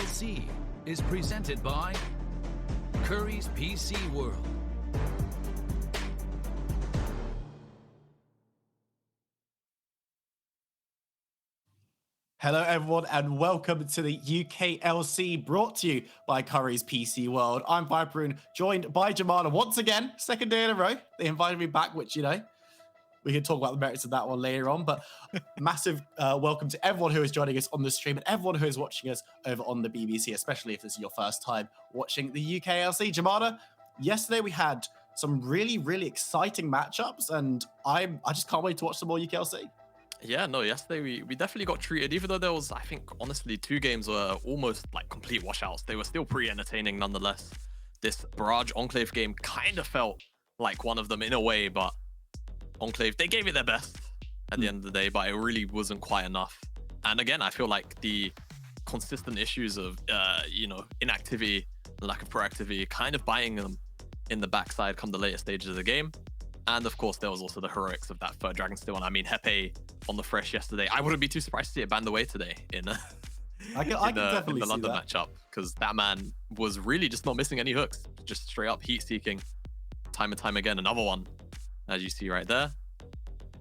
UKLC is presented by Curry's PC World. Hello everyone and welcome to the UKLC brought to you by Curry's PC World. I'm Viperoon, joined by Jamana once again, second day in a row. They invited me back, which, you know, we can talk about the merits of that one later on, but massive welcome to everyone who is joining us on the stream and everyone who is watching us over on the BBC, especially if this is your first time watching the UKLC. Jamana, yesterday we had some really exciting matchups and I just can't wait to watch some more UKLC. Yeah, no, yesterday we definitely got treated, even though there was, I think, honestly, two games were almost like complete washouts. They were still pretty entertaining nonetheless. This Barrage Enclave game kind of felt like one of them in a way, but Enclave, they gave it their best at the end of the day, but it really wasn't quite enough. And again, I feel like the consistent issues of, inactivity, lack of proactivity, kind of biting them in the backside come the later stages of the game. And of course, there was also the heroics of that third Dragon Steel. And I mean, Hepe on the fresh yesterday. I wouldn't be too surprised to see it banned away today in the London matchup, because that man was really just not missing any hooks, just straight up heat seeking time and time again. Another one, as you see right there.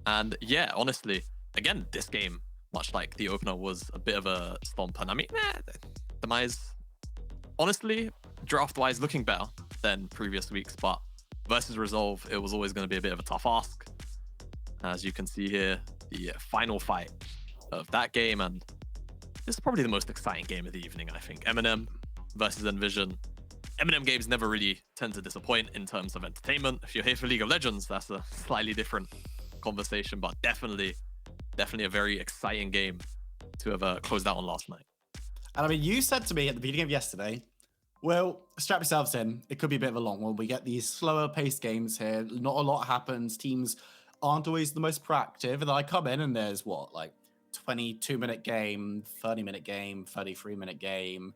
And yeah, honestly, again, this game, much like the opener, was a bit of a stomp. And I mean, Demise, honestly, draft-wise, looking better than previous weeks, but versus Resolve, it was always going to be a bit of a tough ask. As you can see here, the final fight of that game, and this is probably the most exciting game of the evening, I think. Eminem versus Envision. Eminem games never really tend to disappoint in terms of entertainment. If you're here for League of Legends, that's a slightly different conversation, but definitely a very exciting game to have closed out on last night. And I mean, you said to me at the beginning of yesterday, well, strap yourselves in. It could be a bit of a long one. We get these slower paced games here. Not a lot happens. Teams aren't always the most proactive. And then I come in and there's what, like 22-minute game, 30-minute game, 33-minute game.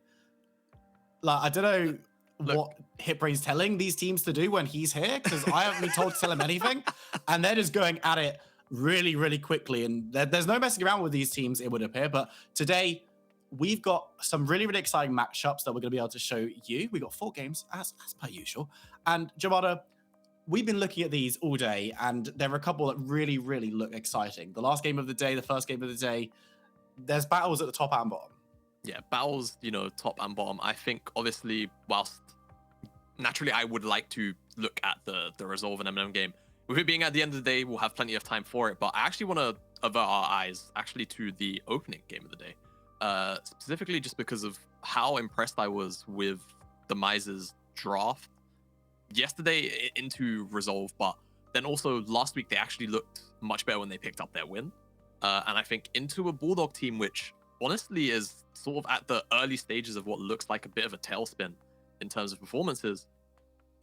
Like, I don't know what Hitbrain's telling these teams to do when he's here, because I haven't been told to tell him anything. And they're just going at it really quickly. And there's no messing around with these teams, it would appear. But today, we've got some really exciting matchups that we're going to be able to show you. We got 4 games, as per usual. And Jamada, we've been looking at these all day, and there are a couple that really look exciting. The last game of the day, the first game of the day, there's battles at the top and bottom. Yeah, battles, top and bottom. I think, obviously, whilst naturally I would like to look at the Resolve and Eminem game, with it being at the end of the day, we'll have plenty of time for it. But I actually want to avert our eyes, actually, to the opening game of the day. Specifically just because of how impressed I was with Demise's draft yesterday into Resolve, but then also last week they actually looked much better when they picked up their win. And I think into a Bulldog team, which honestly is sort of at the early stages of what looks like a bit of a tailspin in terms of performances,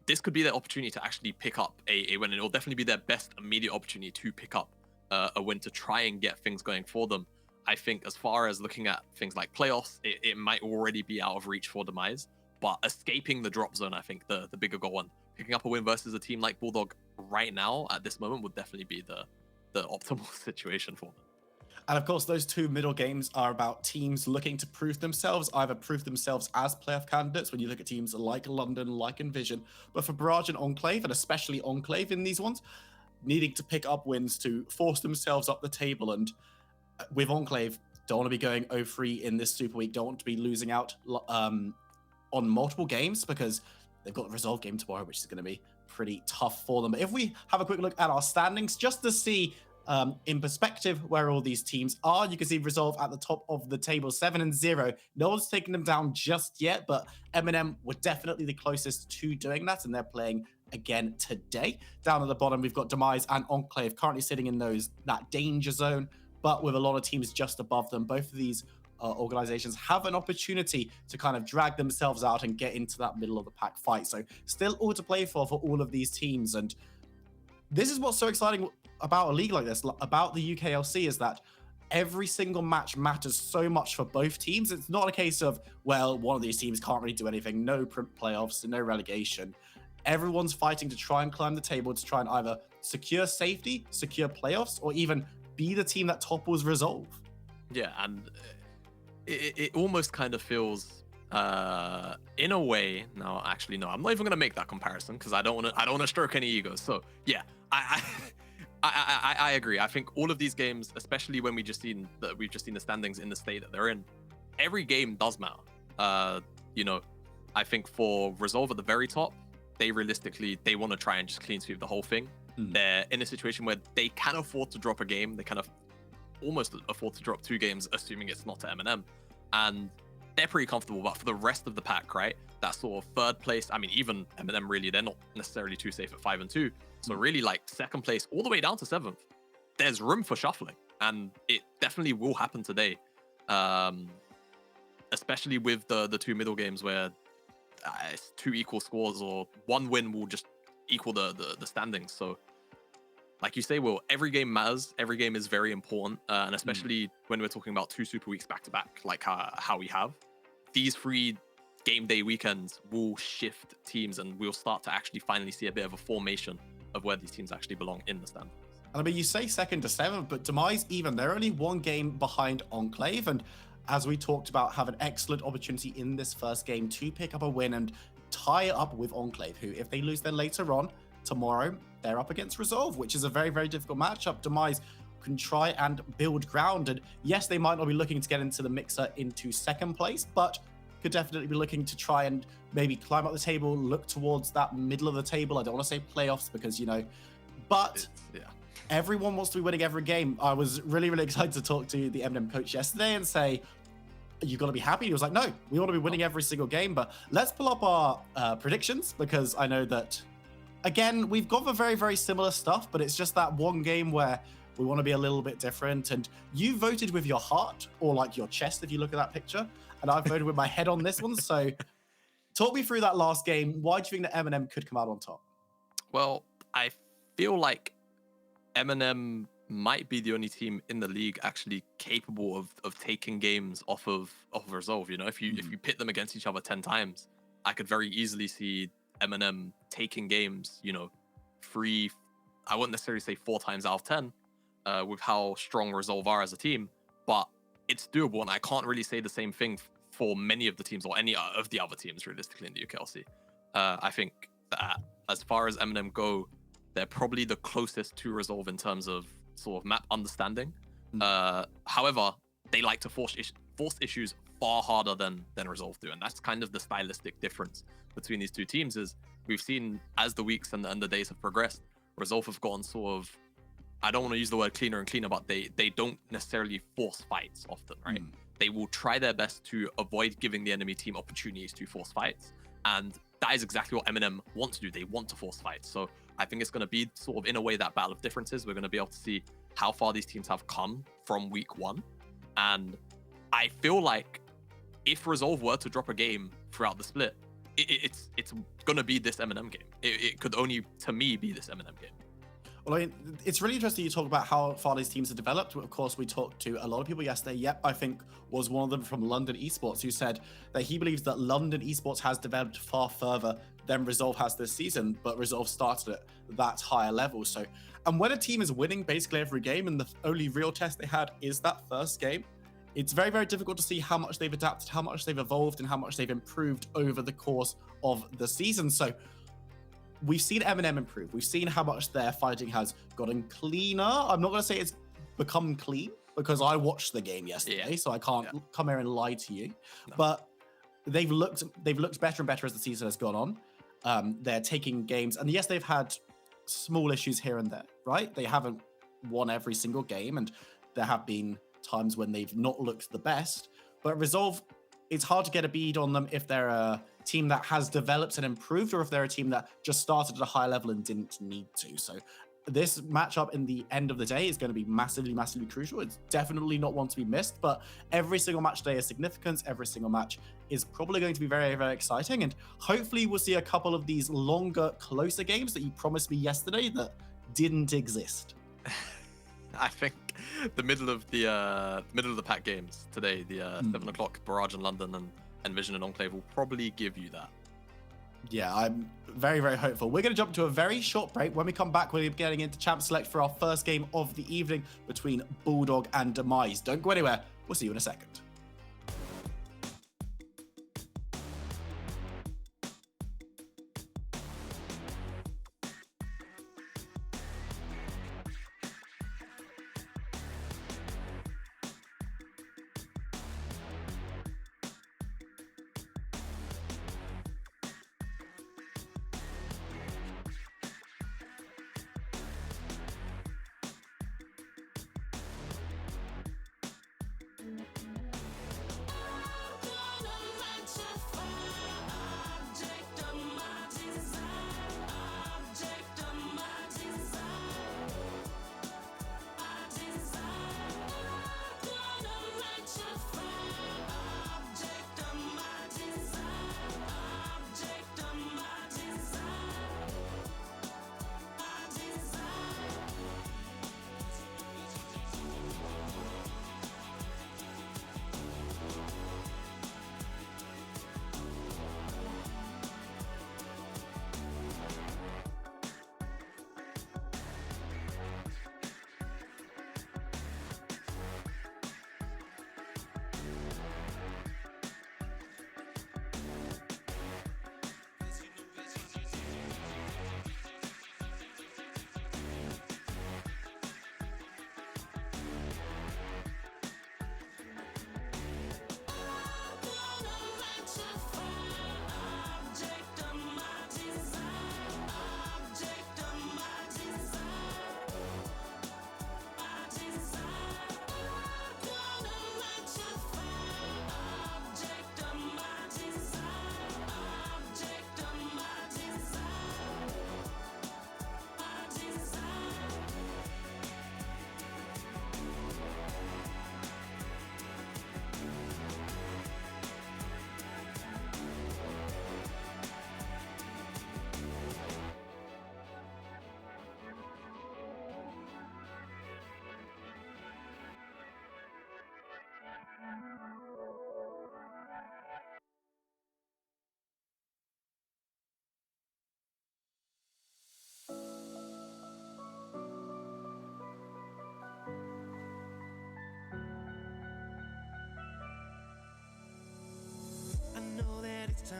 this could be their opportunity to actually pick up a win, and it will definitely be their best immediate opportunity to pick up a win to try and get things going for them. I think as far as looking at things like playoffs, it might already be out of reach for Demise, but escaping the drop zone, I think the bigger goal, and picking up a win versus a team like Bulldog right now at this moment would definitely be the optimal situation for them. And of course, those 2 middle games are about teams looking to prove themselves, either prove themselves as playoff candidates when you look at teams like London, like Envision, but for Barrage and Enclave, and especially Enclave in these ones, needing to pick up wins to force themselves up the table. And with Enclave, don't want to be going 0-3 in this Super Week, don't want to be losing out on multiple games, because they've got the Resolve game tomorrow, which is going to be pretty tough for them. But if we have a quick look at our standings, just to see in perspective where all these teams are, you can see Resolve at the top of the table, 7-0. No one's taken them down just yet, but Eminem were definitely the closest to doing that, and they're playing again today. Down at the bottom, we've got Demise and Enclave currently sitting in that danger zone, but with a lot of teams just above them. Both of these organizations have an opportunity to kind of drag themselves out and get into that middle of the pack fight. So still all to play for all of these teams. And this is what's so exciting about a league like this, about the UKLC, is that every single match matters so much for both teams. It's not a case of, well, one of these teams can't really do anything, no playoffs, no relegation. Everyone's fighting to try and climb the table to try and either secure safety, secure playoffs, or even be the team that topples Resolve. Yeah, and it almost kind of feels In a way, no, actually, no. I'm not even gonna make that comparison because I don't want to stroke any egos. So yeah, I agree. I think all of these games, especially when we've just seen the standings in the state that they're in, every game does matter. You know, I think for Resolve at the very top, they realistically want to try and just clean sweep the whole thing. They're in a situation where they can afford to drop a game. They kind of almost afford to drop 2 games, assuming it's not to M&M, and they're pretty comfortable. But for the rest of the pack, right, that sort of third place, I mean, even M&M really, they're not necessarily too safe at 5 and 2. So really, like second place all the way down to 7th, there's room for shuffling, and it definitely will happen today. Especially with the 2 middle games where it's 2 equal scores, or 1 win will just equal the standings. So like you say, Will, every game matters. Every game is very important, and especially when we're talking about 2 super weeks back to back, like how we have these 3 game day weekends will shift teams, and we'll start to actually finally see a bit of a formation of where these teams actually belong in the standings. And I mean, you say 2nd to 7th, but Demise, even they're only 1 game behind Enclave, and as we talked about, have an excellent opportunity in this first game to pick up a win and tie it up with Enclave, who, if they lose then later on tomorrow, they're up against Resolve, which is a very, very difficult matchup. Demise can try and build ground, and yes, they might not be looking to get into the mixer into 2nd place, but could definitely be looking to try and maybe climb up the table, look towards that middle of the table. I don't want to say playoffs because, you know, but everyone wants to be winning every game. I was really, really excited to talk to the M&M coach yesterday and say, you got to be happy. He was like, no, we want to be winning every single game. But let's pull up our predictions, because I know that, again, we've got the very, very similar stuff, but it's just that one game where we want to be a little bit different. And you voted with your heart, or like your chest if you look at that picture, and I voted with my head on this one. So talk me through that last game. Why do you think that M&M could come out on top? Well, I feel like M&M might be the only team in the league actually capable of taking games off of Resolve. You know, if you pit them against each other 10 times, I could very easily see M&M taking games, you know, I wouldn't necessarily say 4 times out of 10 with how strong Resolve are as a team, but it's doable. And I can't really say the same thing for many of the teams, or any of the other teams realistically in the UKLC. I think that as far as M&M go, they're probably the closest to Resolve in terms of sort of map understanding. However, they like to force issues far harder than Resolve do, and that's kind of the stylistic difference between these 2 teams. Is we've seen as the weeks and the days have progressed, Resolve have gotten sort of, I don't want to use the word cleaner and cleaner, but they don't necessarily force fights often, right? They will try their best to avoid giving the enemy team opportunities to force fights, and that is exactly what M&M want to do. They want to force fights. So I think it's going to be sort of, in a way, that battle of differences. We're going to be able to see how far these teams have come from week 1. And I feel like if Resolve were to drop a game throughout the split, it's going to be this M&M game. It could only, to me, be this M&M game. Well, I mean, it's really interesting you talk about how far these teams have developed. Of course, we talked to a lot of people yesterday. Yep, I think was one of them from London Esports, who said that he believes that London Esports has developed far further than Resolve has this season, but Resolve started at that higher level. So, and when a team is winning basically every game, and the only real test they had is that first game, it's very, very difficult to see how much they've adapted, how much they've evolved, and how much they've improved over the course of the season. So we've seen M&M improve. We've seen how much their fighting has gotten cleaner. I'm not going to say it's become clean, because I watched the game yesterday, so I can't come here and lie to you. No. But they've looked better and better as the season has gone on. They're taking games, and yes, they've had small issues here and there, right? They haven't won every single game, and there have been times when they've not looked the best. But Resolve, it's hard to get a bead on them if they're a team that has developed and improved, or if they're a team that just started at a high level and didn't need to. So this matchup in the end of the day is going to be massively, massively crucial. It's definitely not one to be missed, but every single match today is significant. Every single match is probably going to be very, very exciting. And hopefully we'll see a couple of these longer, closer games that you promised me yesterday that didn't exist. I think the middle of the pack games today, the 7 o'clock Barrage in London and Vision and Enclave will probably give you that. Yeah, I'm very, very hopeful. We're going to jump to a very short break. When we come back, we're getting into Champ Select for our first game of the evening between Bulldog and Demise. Don't go anywhere. We'll see you in a second.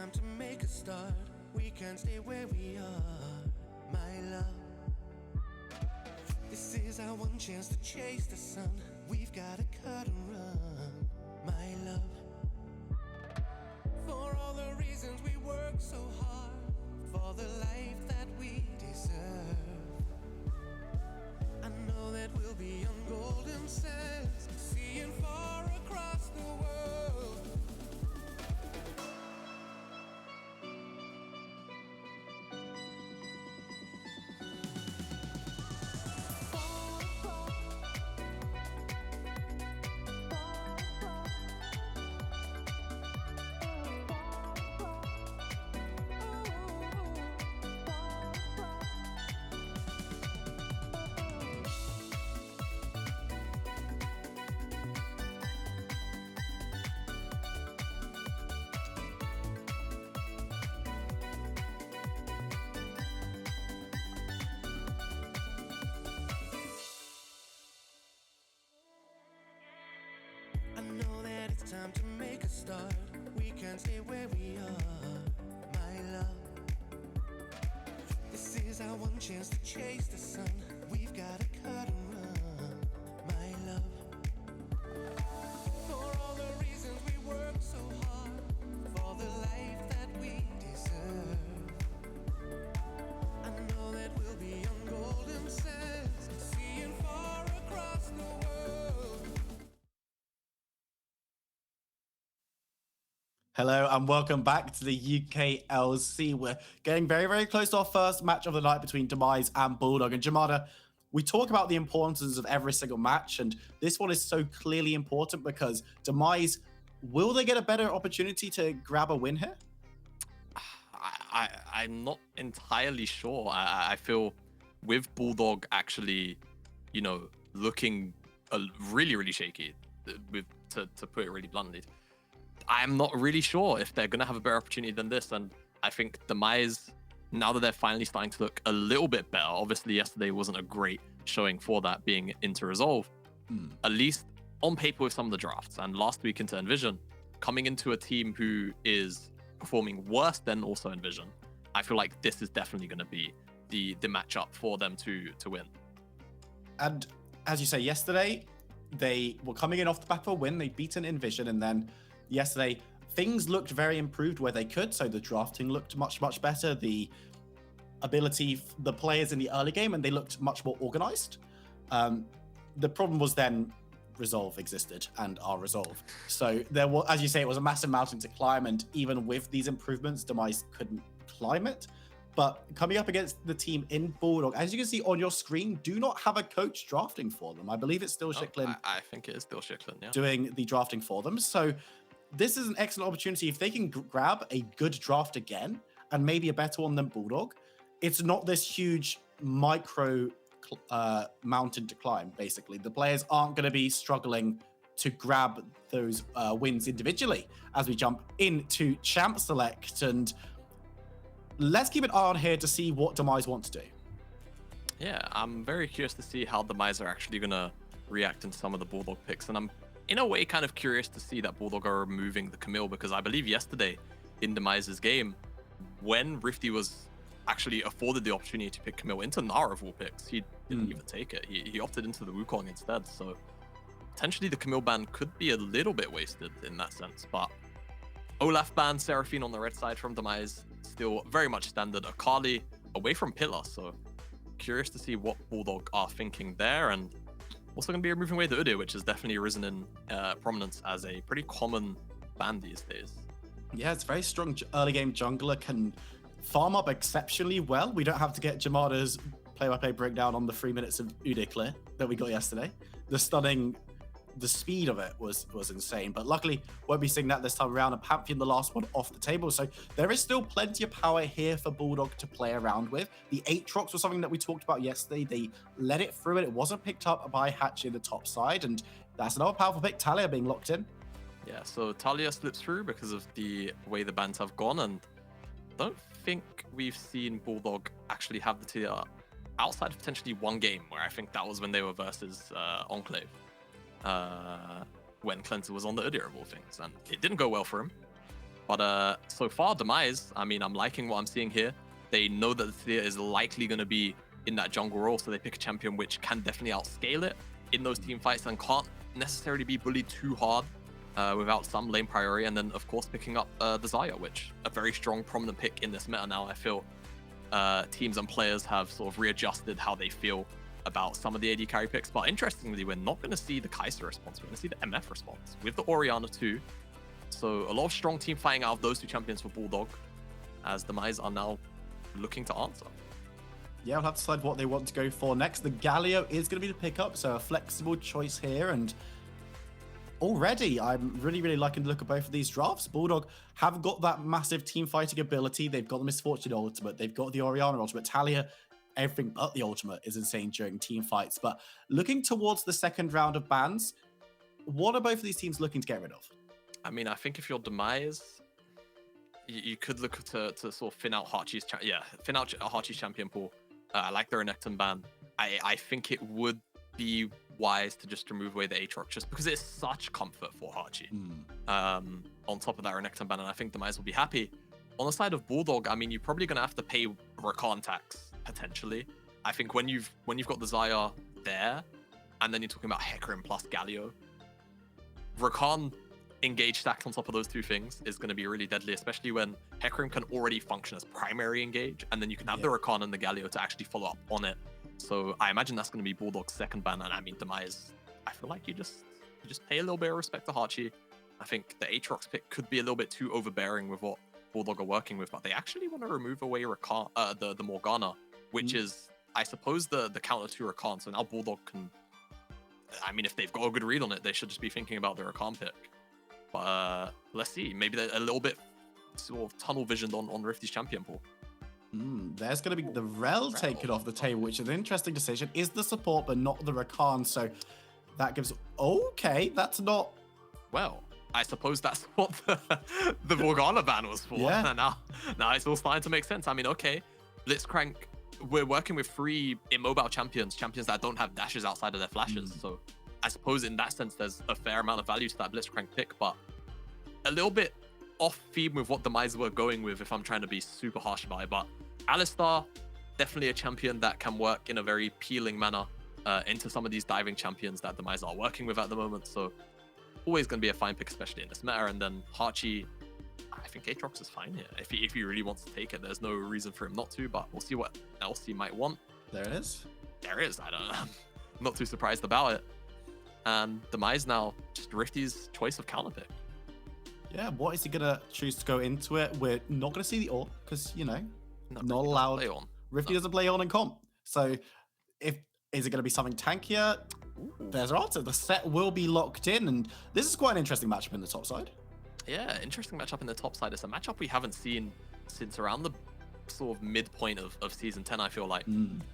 time to make a start. We can't stay where we are, my love. This is our one chance to chase the sun. We've got to cut and run, my love. For all the reasons we work so hard, for the life that we deserve. I know that we'll be on golden sands, seeing far across the world. I know that it's time to make a start. We can't stay where we are, my love. This is our one chance to chase the sun. We've got to cut and run, my love. For all the reasons we work so hard, for the life that we deserve. I know that we'll be on golden sands, seeing far across the world. Hello and welcome back to the UKLC. We're getting very, very close to our first match of the night between Demise and Bulldog. And Jamada, we talk about the importance of every single match, and this one is so clearly important because Demise, will they get a better opportunity to grab a win here? I'm not entirely sure. I feel with Bulldog actually, looking really, really shaky, to put it really bluntly, I'm not really sure if they're going to have a better opportunity than this. And I think Demise, now that they're finally starting to look a little bit better, obviously yesterday wasn't a great showing for that being into Resolve, at least on paper with some of the drafts. And last week into Envision, coming into a team who is performing worse than also Envision, I feel like this is definitely going to be the matchup for them to win. And as you say, yesterday, they were coming in off the back of a win. They beaten Envision, and then yesterday, things looked very improved where they could. So the drafting looked much, much better. The ability, the players in the early game, and they looked much more organized. The problem was then Resolve existed and our Resolve. So there was, as you say, it was a massive mountain to climb. And even with these improvements, Demise couldn't climb it. But coming up against the team in Bulldog, as you can see on your screen, do not have a coach drafting for them. I believe it's still Shicklin. I think it is still Shicklin, yeah. Doing the drafting for them. So this is an excellent opportunity. If they can grab a good draft again, and maybe a better one than Bulldog, it's not this huge micro mountain to climb, basically. The players aren't going to be struggling to grab those wins individually as we jump into Champ Select. And let's keep an eye on here to see what Demise want to do. Yeah, I'm very curious to see how Demise are actually going to react into some of the Bulldog picks. And I'm, in a way, kind of curious to see that Bulldog are removing the Camille, because I believe yesterday in Demise's game, when Rifty was actually afforded the opportunity to pick Camille into Nara of all picks, he didn't even take it. He opted into the Wukong instead. So potentially the Camille ban could be a little bit wasted in that sense. But Olaf ban, Seraphine on the red side from Demise, still very much standard. Akali away from Pillar. So curious to see what Bulldog are thinking there. And also going to be removing away the Udyr, which has definitely risen in prominence as a pretty common ban these days. Yeah, it's very strong early game jungler, can farm up exceptionally well. We don't have to get Jamada's play-by-play breakdown on the 3 minutes of Udyr clear that we got yesterday. The speed of it was insane, but luckily won't be seeing that this time around. And Pantheon, the last one off the table. So there is still plenty of power here for Bulldog to play around with. The Aatrox was something that we talked about yesterday. They let it through it. It wasn't picked up by Hatchet in the top side, and that's another powerful pick. Talia being locked in. Yeah, so Talia slips through because of the way the bans have gone, and don't think we've seen Bulldog actually have the tier outside of potentially one game, where I think that was when they were versus Enclave, when Cleanser was on the Udyr of all things, and it didn't go well for him. But so far, Demise, I mean, I'm liking what I'm seeing here. They know that the Thea is likely going to be in that jungle role, so they pick a champion which can definitely outscale it in those team fights and can't necessarily be bullied too hard without some lane priority. And then, of course, picking up the Xayah, which a very strong, prominent pick in this meta now. I feel teams and players have sort of readjusted how they feel about some of the AD carry picks. But interestingly, we're not going to see the Kai'Sa response. We're going to see the MF response with the Orianna too. So a lot of strong team fighting out of those two champions for Bulldog, as Demise are now looking to answer. Yeah, we'll have to decide what they want to go for next. The Galio is going to be the pickup, so a flexible choice here. And already, I'm really liking the look of both of these drafts. Bulldog have got that massive team fighting ability. They've got the Misfortune ultimate. They've got the Orianna ultimate. Talia, everything but the ultimate is insane during team fights. But looking towards the second round of bans, what are both of these teams looking to get rid of? I mean, I think if you're Demise, you could look to sort of thin out Hachi's champion pool. I like the Renekton ban. I think it would be wise to just remove away the Aatrox just because it's such comfort for Hachi. On top of that Renekton ban, and I think Demise will be happy. On the side of Bulldog, I mean, you're probably gonna have to pay Rakan tax potentially. I think when you've got the Xayah there, and then you're talking about Hecarim plus Galio, Rakan engage stacked on top of those two things is going to be really deadly, especially when Hecarim can already function as primary engage, and then you can have the Rakan and the Galio to actually follow up on it. So I imagine that's going to be Bulldog's second ban, and I mean, Demise, I feel like you just pay a little bit of respect to Hachi. I think the Aatrox pick could be a little bit too overbearing with what Bulldog are working with, but they actually want to remove away Rakan, the Morgana, which is, I suppose, the counter to Rakan. So now Bulldog can, I mean, if they've got a good read on it, they should just be thinking about the Rakan pick. But let's see, maybe they're a little bit sort of tunnel visioned on Rifty's champion pool. There's going to be the Rel taken off the table, which is an interesting decision. Is the support, but not the Rakan. So that gives... Okay, that's not... Well, I suppose that's what the Morgana ban was for. Yeah. Now it's all starting to make sense. I mean, okay, Blitzcrank, we're working with 3 immobile champions that don't have dashes outside of their flashes. So I suppose in that sense, there's a fair amount of value to that Blitzcrank pick, but a little bit off theme with what Demise were going with if I'm trying to be super harsh about it. But Alistar, definitely a champion that can work in a very appealing manner into some of these diving champions that Demise are working with at the moment. So always going to be a fine pick, especially in this meta. And then Hachi, I think Aatrox is fine here. If he really wants to take it, there's no reason for him not to, but we'll see what else he might want. There it is. There is. I don't know. I'm not too surprised about it. And Demise now just Rifty's choice of counter pick. Yeah, what is he going to choose to go into it? We're not going to see the AWP because, you know, not allowed. Rifty doesn't play on in comp. So is it going to be something tankier? There's our answer. The set will be locked in, and this is quite an interesting matchup in the top side. Yeah, interesting matchup in the top side. It's a matchup we haven't seen since around the sort of midpoint of season 10, I feel like,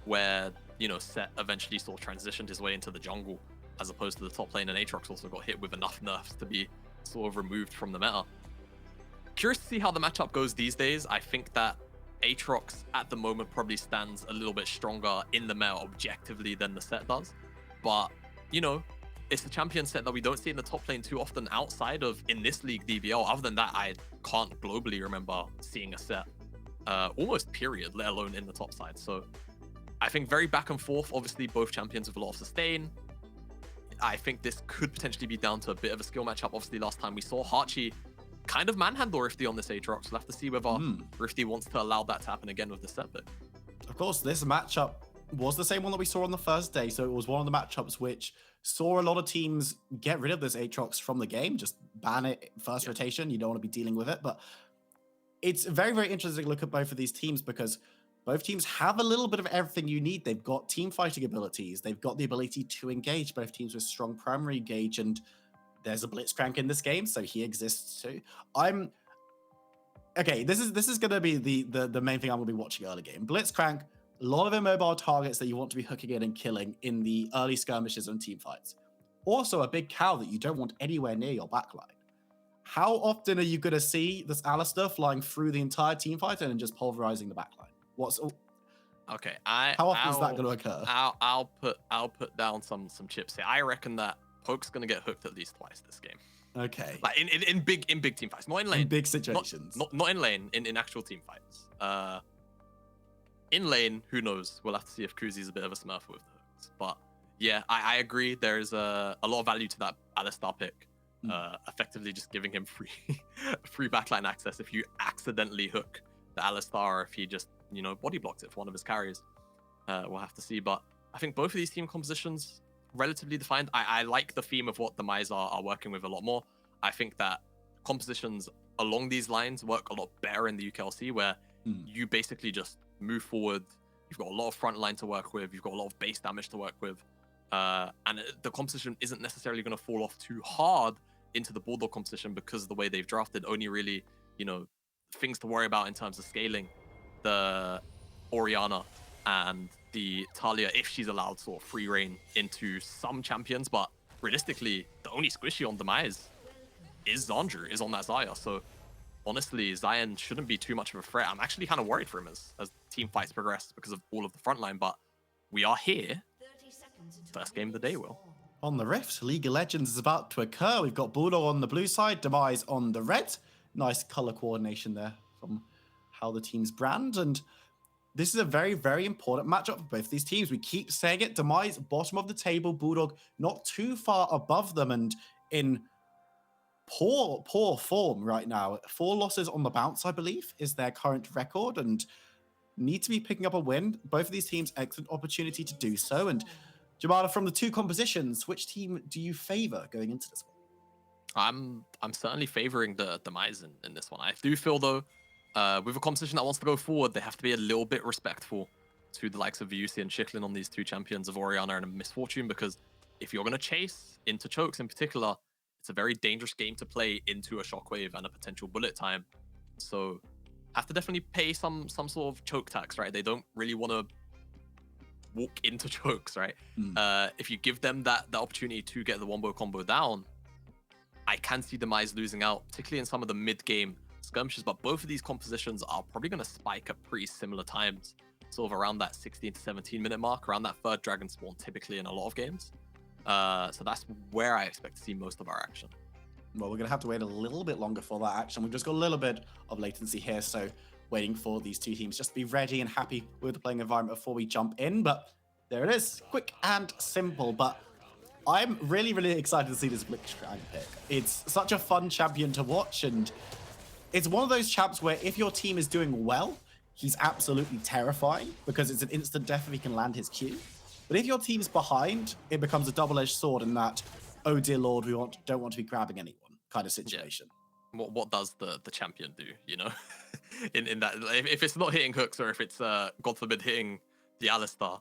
where, you know, Set eventually sort of transitioned his way into the jungle as opposed to the top lane, and Aatrox also got hit with enough nerfs to be sort of removed from the meta. Curious to see how the matchup goes these days. I think that Aatrox at the moment probably stands a little bit stronger in the meta objectively than the Set does. But, you know, it's a champion set that we don't see in the top lane too often outside of, in this league, DBL. Other than that, I can't globally remember seeing a set almost period, let alone in the top side. So I think very back and forth. Obviously, both champions with a lot of sustain. I think this could potentially be down to a bit of a skill matchup. Obviously, last time we saw Hachi kind of manhandle Rifty on this Aatrox. We'll have to see whether Rifty wants to allow that to happen again with the set pick. Of course, this matchup was the same one that we saw on the first day. So it was one of the matchups which saw a lot of teams get rid of this Aatrox from the game. Just ban it first rotation. You don't want to be dealing with it. But it's very, very interesting to look at both of these teams because both teams have a little bit of everything you need. They've got team fighting abilities. They've got the ability to engage, both teams with strong primary engage. And there's a Blitzcrank in this game, so he exists too. Okay, this is going to be the main thing I'm going to be watching early game. Blitzcrank, a lot of immobile targets that you want to be hooking in and killing in the early skirmishes and team fights. Also, a big cow that you don't want anywhere near your backline. How often are you going to see this Alistar flying through the entire team fight and just pulverizing the backline? Okay, how often is that going to occur? I'll put down some chips here. I reckon that Poke's going to get hooked at least twice this game. Okay. Like in big team fights, not in lane. In big situations. Not in lane, in actual team fights. In lane, who knows? We'll have to see if Kuzi's a bit of a smurf with the hooks. But yeah, I agree. There's a lot of value to that Alistar pick. Effectively just giving him free backline access if you accidentally hook the Alistar, or if he just, body blocks it for one of his carries. We'll have to see. But I think both of these team compositions relatively defined. I like the theme of what Demise are working with a lot more. I think that compositions along these lines work a lot better in the UKLC, where you basically just move forward. You've got a lot of front line to work with. You've got a lot of base damage to work with. And the composition isn't necessarily going to fall off too hard into the Bulldog composition, because the way they've drafted only really, things to worry about in terms of scaling the Orianna and the Talia, if she's allowed sort of free reign into some champions. But realistically, the only squishy on Demise is Zandru, is on that Xayah. So honestly, Zion shouldn't be too much of a threat. I'm actually kind of worried for him as team fights progress because of all of the frontline, but we are here. First game of the day, Will. On the Rift, League of Legends is about to occur. We've got Bulldog on the blue side, Demise on the red. Nice color coordination there from how the teams brand. And this is a very, very important matchup for both these teams. We keep saying it. Demise, bottom of the table. Bulldog not too far above them and in poor form right now. 4 losses on the bounce, I believe, is their current record, and need to be picking up a win. Both of these teams, excellent opportunity to do so. And Jamala, from the two compositions, which team do you favor going into this one? I'm certainly favoring the Demise in this one. I do feel though, with a composition that wants to go forward, they have to be a little bit respectful to the likes of VUC and Shiklin on these two champions of Orianna and Misfortune, because if you're going to chase into chokes in particular, it's a very dangerous game to play into a shockwave and a potential bullet time. So have to definitely pay some sort of choke tax, right? They don't really want to walk into chokes, right? If you give them that opportunity to get the wombo combo down, I can see Demise losing out, particularly in some of the mid-game skirmishes. But both of these compositions are probably going to spike at pretty similar times, sort of around that 16 to 17 minute mark, around that third dragon spawn typically in a lot of games. So that's where I expect to see most of our action. Well, we're going to have to wait a little bit longer for that action. We've just got a little bit of latency here, so waiting for these two teams just to be ready and happy with the playing environment before we jump in. But there it is, quick and simple. But I'm really, really excited to see this Blitzcrank pick. It's such a fun champion to watch, and it's one of those champs where if your team is doing well, he's absolutely terrifying because it's an instant death if he can land his Q. But if your team's behind, it becomes a double-edged sword in that, oh dear lord, we don't want to be grabbing anyone kind of situation. Yeah. What does the champion do, in that, if it's not hitting hooks, or if it's God forbid hitting the Alistar,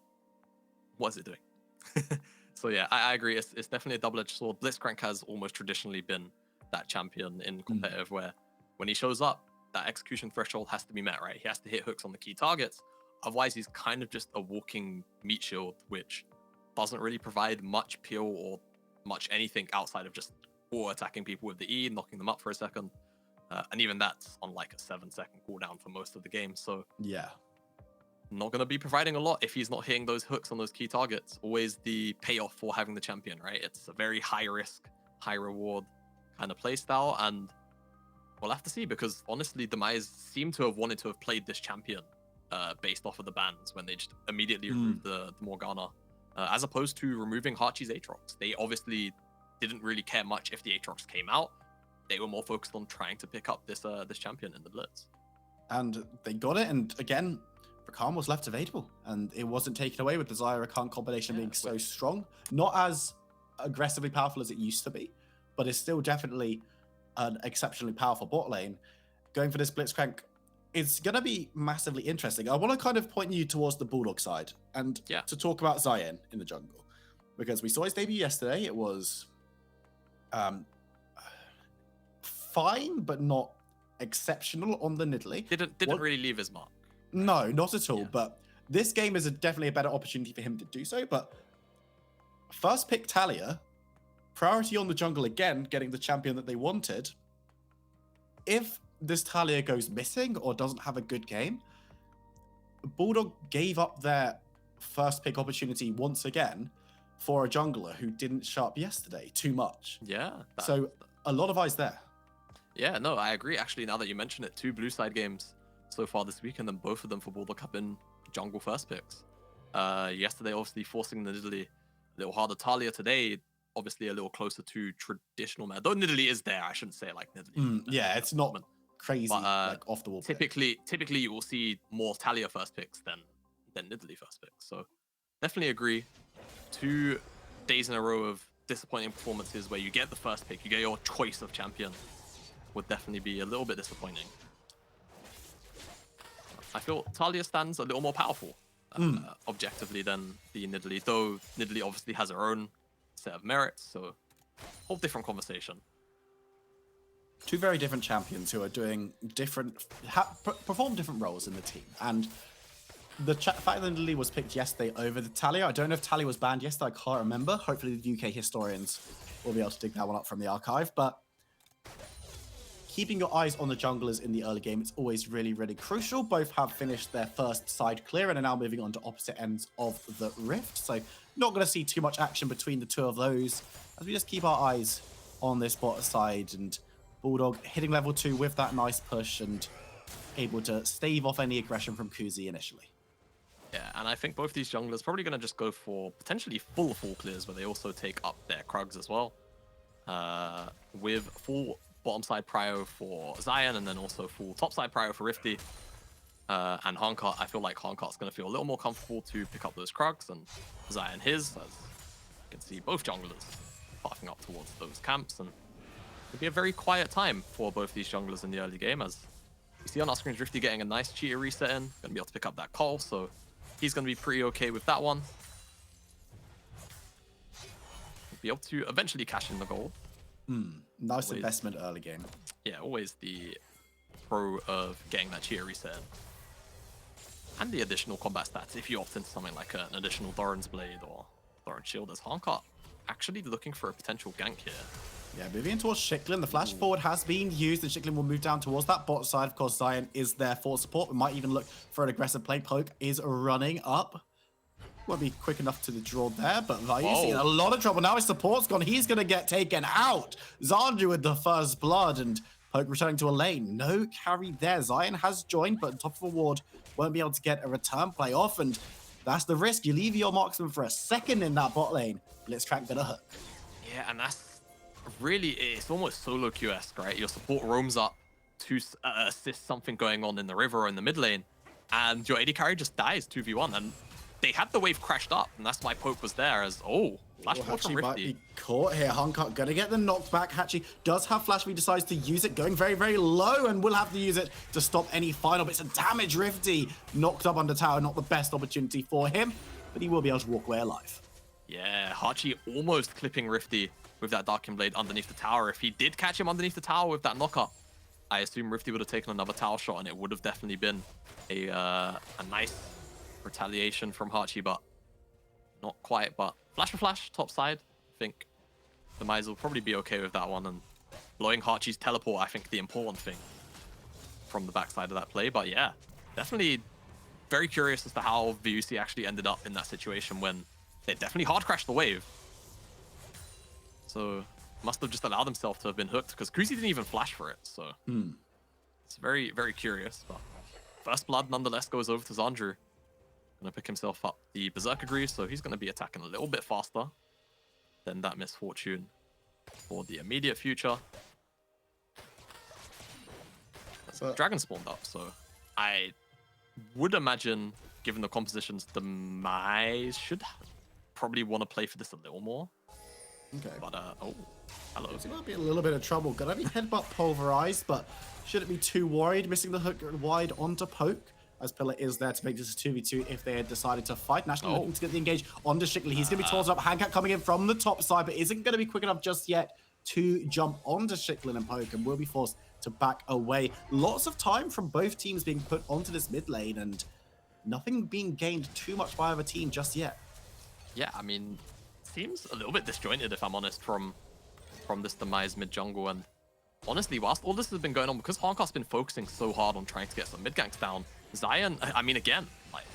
what is it doing? So yeah, I agree. It's definitely a double-edged sword. Blitzcrank has almost traditionally been that champion in competitive where when he shows up, that execution threshold has to be met, right? He has to hit hooks on the key targets. Otherwise, he's kind of just a walking meat shield, which doesn't really provide much peel or much anything outside of just attacking people with the E, knocking them up for a second. And even that's on like a 7-second cooldown for most of the game. So yeah, not going to be providing a lot if he's not hitting those hooks on those key targets. Always the payoff for having the champion, right? It's a very high risk, high reward kind of play style. And we'll have to see, because honestly, Demise seem to have wanted to have played this champion based off of the bans when they just immediately removed the Morgana, as opposed to removing Hachi's Aatrox. They obviously didn't really care much if the Aatrox came out. They were more focused on trying to pick up this champion in the Blitz. And they got it, and again, Rakan was left available, and it wasn't taken away with the Xayah Rakan combination being so strong. Not as aggressively powerful as it used to be, but it's still definitely an exceptionally powerful bot lane. Going for this Blitzcrank, it's going to be massively interesting. I want to kind of point you towards the Bulldog side and to talk about Zion in the jungle, because we saw his debut yesterday. It was fine, but not exceptional on the Nidalee. Didn't really leave his mark. No, not at all. But this game is definitely a better opportunity for him to do so. But first pick Talia, priority on the jungle again, getting the champion that they wanted. If this Talia goes missing or doesn't have a good game, Bulldog gave up their first pick opportunity once again for a jungler who didn't show up yesterday too much. Yeah. So a lot of eyes there. Yeah, no, I agree. Actually, now that you mention it, 2 blue side games so far this week, and then both of them for Bulldog have been jungle first picks. Yesterday, obviously forcing the Nidalee a little harder. Talia today, obviously a little closer to traditional meta. Though Nidalee is there, I shouldn't say it like Nidalee. Yeah, it's not crazy, but, like off the wall. Typically, you will see more Talia first picks than Nidalee first picks. So definitely agree. 2 days in a row of disappointing performances where you get the first pick, you get your choice of champion, would definitely be a little bit disappointing. I feel Talia stands a little more powerful objectively than the Nidalee, though Nidalee obviously has her own set of merits, so whole different conversation. 2 very different champions who are doing different, perform different roles in the team. And the fact that Nidalee was picked yesterday over the Talia, I don't know if Talia was banned yesterday, I can't remember. Hopefully the UK historians will be able to dig that one up from the archive, but keeping your eyes on the junglers in the early game, it's always really, really crucial. Both have finished their first side clear and are now moving on to opposite ends of the rift. So not going to see too much action between the 2 of those as we just keep our eyes on this bot side, and Bulldog hitting level 2 with that nice push and able to stave off any aggression from Kuzi initially. Yeah, and I think both these junglers probably going to just go for potentially full clears where they also take up their Krugs as well. With full bottom side prio for Zion, and then also full top side prio for Rifty. And Hankart, I feel like Hankart's going to feel a little more comfortable to pick up those Krugs, and Zion his, as you can see both junglers pathing up towards those camps. And it'll be a very quiet time for both these junglers in the early game, as you see on our screen Rifty getting a nice cheater reset in, going to be able to pick up that call, so he's going to be pretty okay with that one. Be able to eventually cash in the gold. Nice always, investment early game. Yeah, always the pro of getting that cheer reset. And the additional combat stats if you opt into something like an additional Thorin's Blade or Thorin's Shield, as Hankart actually looking for a potential gank here. Yeah, moving in towards Shiklin. The flash forward has been used, and Shiklin will move down towards that bot side. Of course, Zion is there for support. We might even look for an aggressive play. Poke is running up. Won't be quick enough to the draw there, but Vayu's in a lot of trouble now. His support's gone. He's going to get taken out. Zandru with the first blood, and Poke returning to a lane. No carry there. Zion has joined, but on top of a ward, won't be able to get a return play off, and that's the risk. You leave your marksman for a second in that bot lane. Blitzcrank gonna hook. Yeah, and that's really, it's almost solo Q-esque, right? Your support roams up to assist something going on in the river or in the mid lane, and your AD carry just dies 2v1, and they had the wave crashed up, and that's why Poke was there as, flash forward from Hachi might Rifty. be caught here. Hankart gonna get the knockback. Hachi does have flash, but he decides to use it, going very, very low, and will have to use it to stop any final bits of damage. Rifty knocked up under tower, not the best opportunity for him, but he will be able to walk away alive. Yeah, Hachi almost clipping Rifty with that Darkin Blade underneath the tower. If he did catch him underneath the tower with that knockup, I assume Rifty would have taken another tower shot, and it would have definitely been a nice retaliation from Hachi, but not quite. But flash for flash, top side. I think Demise will probably be okay with that one, and blowing Hachi's teleport, I think, the important thing from the backside of that play. But yeah, definitely very curious as to how VUC actually ended up in that situation when they definitely hard crashed the wave. So must have just allowed themselves to have been hooked, because Kuzi didn't even flash for it. So it's very, very curious. But first blood nonetheless goes over to Zandru. Gonna pick himself up the Berserker Greaves, so he's gonna be attacking a little bit faster than that misfortune for the immediate future. Dragon spawned up, so I would imagine, given the compositions, Demise should probably want to play for this a little more. Okay. But hello. So he might be in a little bit of trouble. Gonna be headbutt pulverized, but shouldn't be too worried. Missing the hook wide onto Poke, as Pillar is there to make this a 2v2 if they had decided to fight. National looking to get the engage onto Shikley. He's going to be taunted up. Handcat coming in from the top side, but isn't going to be quick enough just yet to jump onto Shiklin and Poke, and will be forced to back away. Lots of time from both teams being put onto this mid lane, and nothing being gained too much by either team just yet. Yeah, I mean, seems a little bit disjointed, if I'm honest, from this Demise mid jungle. And honestly, whilst all this has been going on, because Hankart's been focusing so hard on trying to get some mid ganks down, Zion, I mean, again, like,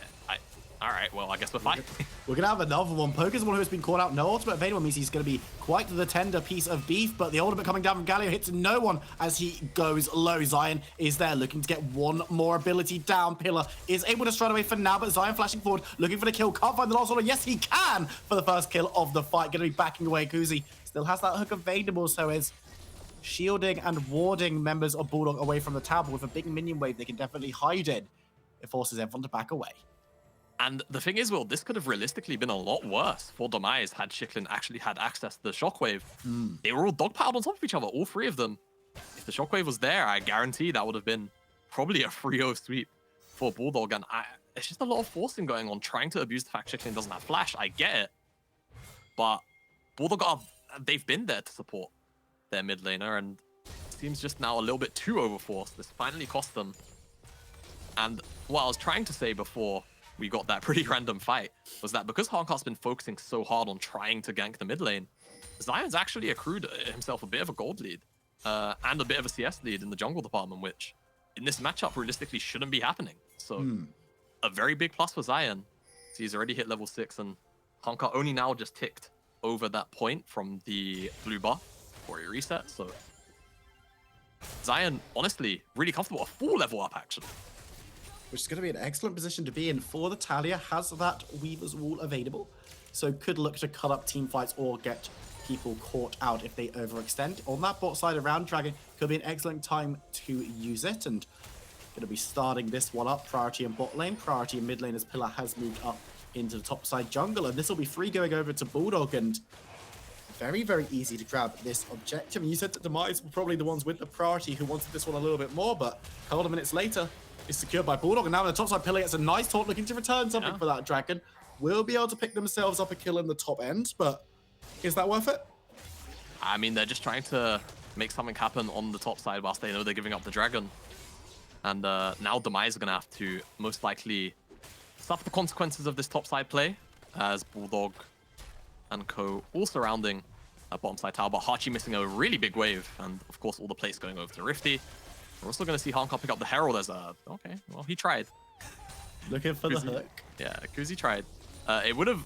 All right, well, I guess we're fine. We're going to have another one. Poker's the one who's been caught out. No ultimate available means he's going to be quite the tender piece of beef, but the ultimate coming down from Galio hits no one as he goes low. Zion is there looking to get one more ability down. Pillar is able to stride away for now, but Zion flashing forward, looking for the kill. Can't find the last one. Yes, he can for the first kill of the fight. Going to be backing away. Kuzi still has that hook available, so is shielding and warding members of Bulldog away from the tower. With a big minion wave they can definitely hide in. It forces everyone to back away. And the thing is, Will, this could have realistically been a lot worse for Demise had Shiklin actually had access to the shockwave. They were all dogpiled on top of each other, all three of them. If the shockwave was there, I guarantee that would have been probably a 3-0 sweep for Bulldog. And it's just a lot of forcing going on, trying to abuse the fact Shiklin doesn't have flash. I get it. But Bulldog, they've been there to support their mid laner, and it seems just now a little bit too overforced. This finally cost them. And what I was trying to say before we got that pretty random fight was that because Honkar's been focusing so hard on trying to gank the mid lane, Zion's actually accrued himself a bit of a gold lead and a bit of a CS lead in the jungle department, which in this matchup realistically shouldn't be happening. So a very big plus for Zion. So he's already hit level 6, and Honkar only now just ticked over that point from the blue buff before he reset. So Zion, honestly, really comfortable. A full level up, actually. Which is going to be an excellent position to be in for the Talia. Has that Weaver's Wall available, so could look to cut up team fights or get people caught out if they overextend. On that bot side around Dragon, could be an excellent time to use it, and going to be starting this one up. Priority in bot lane, priority in mid lane as Pillar has moved up into the top side jungle, and this will be free going over to Bulldog, and very, very easy to grab this objective. And you said that Demise were probably the ones with the priority who wanted this one a little bit more, but a couple of minutes later, is secured by Bulldog, and now on the top side, Pillar gets a nice taunt looking to return something for that Dragon. Will be able to pick themselves up a kill in the top end, but is that worth it? I mean, they're just trying to make something happen on the top side whilst they know they're giving up the Dragon. And now Demise are going to have to most likely suffer the consequences of this top side play, as Bulldog and co all surrounding a bottom side tower, but Hachi missing a really big wave, and of course all the plates going over to Rifty. We're also going to see Honkar pick up the Herald as a... Okay, well, he tried. Looking for the hook. Yeah, Kuzi tried. It would have...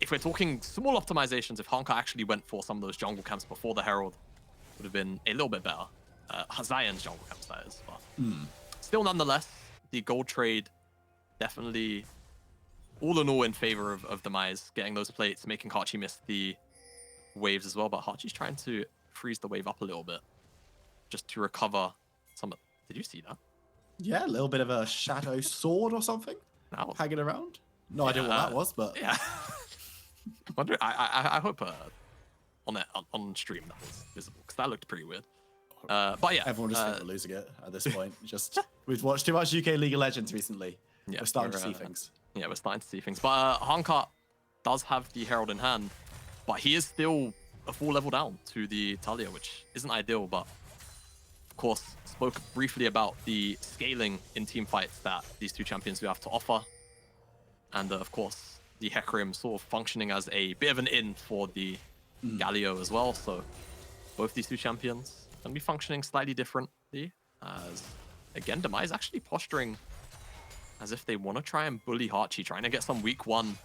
If we're talking small optimizations, if Honkar actually went for some of those jungle camps before the Herald, would have been a little bit better. Zion's jungle camps, that is. But still, nonetheless, the gold trade definitely all in all in favor of Demise, getting those plates, making Hachi miss the waves as well. But Hachi's trying to freeze the wave up a little bit just to recover... Did you see that? Yeah, a little bit of a shadow sword or something hanging around. No idea what that was, but yeah. I hope on stream that was visible, because that looked pretty weird. But yeah, everyone just thinks we're losing it at this point. Just we've watched too much UK League of Legends recently. Yeah, we're starting to see things. Yeah, we're starting to see things. But Honkar does have the Herald in hand, but he is still a full level down to the Talia, which isn't ideal, but of course, spoke briefly about the scaling in team fights that these two champions do have to offer. And of course, the Hecarim sort of functioning as a bit of an in for the Galio as well. So both these two champions can be functioning slightly differently. As again, Demise actually posturing as if they want to try and bully Hachi, trying to get some week 1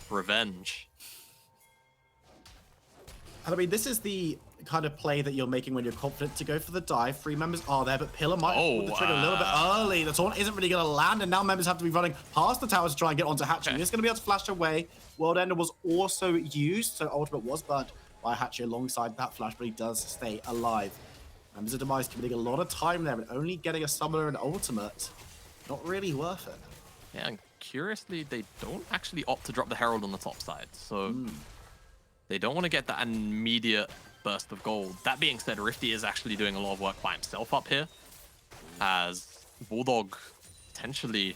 revenge. And I mean, this is the kind of play that you're making when you're confident to go for the dive. 3 members are there, but Pillar might pull the trigger a little bit early. The taunt isn't really going to land, and now members have to be running past the tower to try and get onto Hatchet. He's going to be able to flash away. World Ender was also used, so Ultimate was burnt by Hatchet alongside that flash, but he does stay alive. Members of Demise committing a lot of time there, but only getting a Summoner and Ultimate. Not really worth it. Yeah, and curiously, they don't actually opt to drop the Herald on the top side, so... They don't want to get that immediate burst of gold. That being said, Rifty is actually doing a lot of work by himself up here, as Bulldog potentially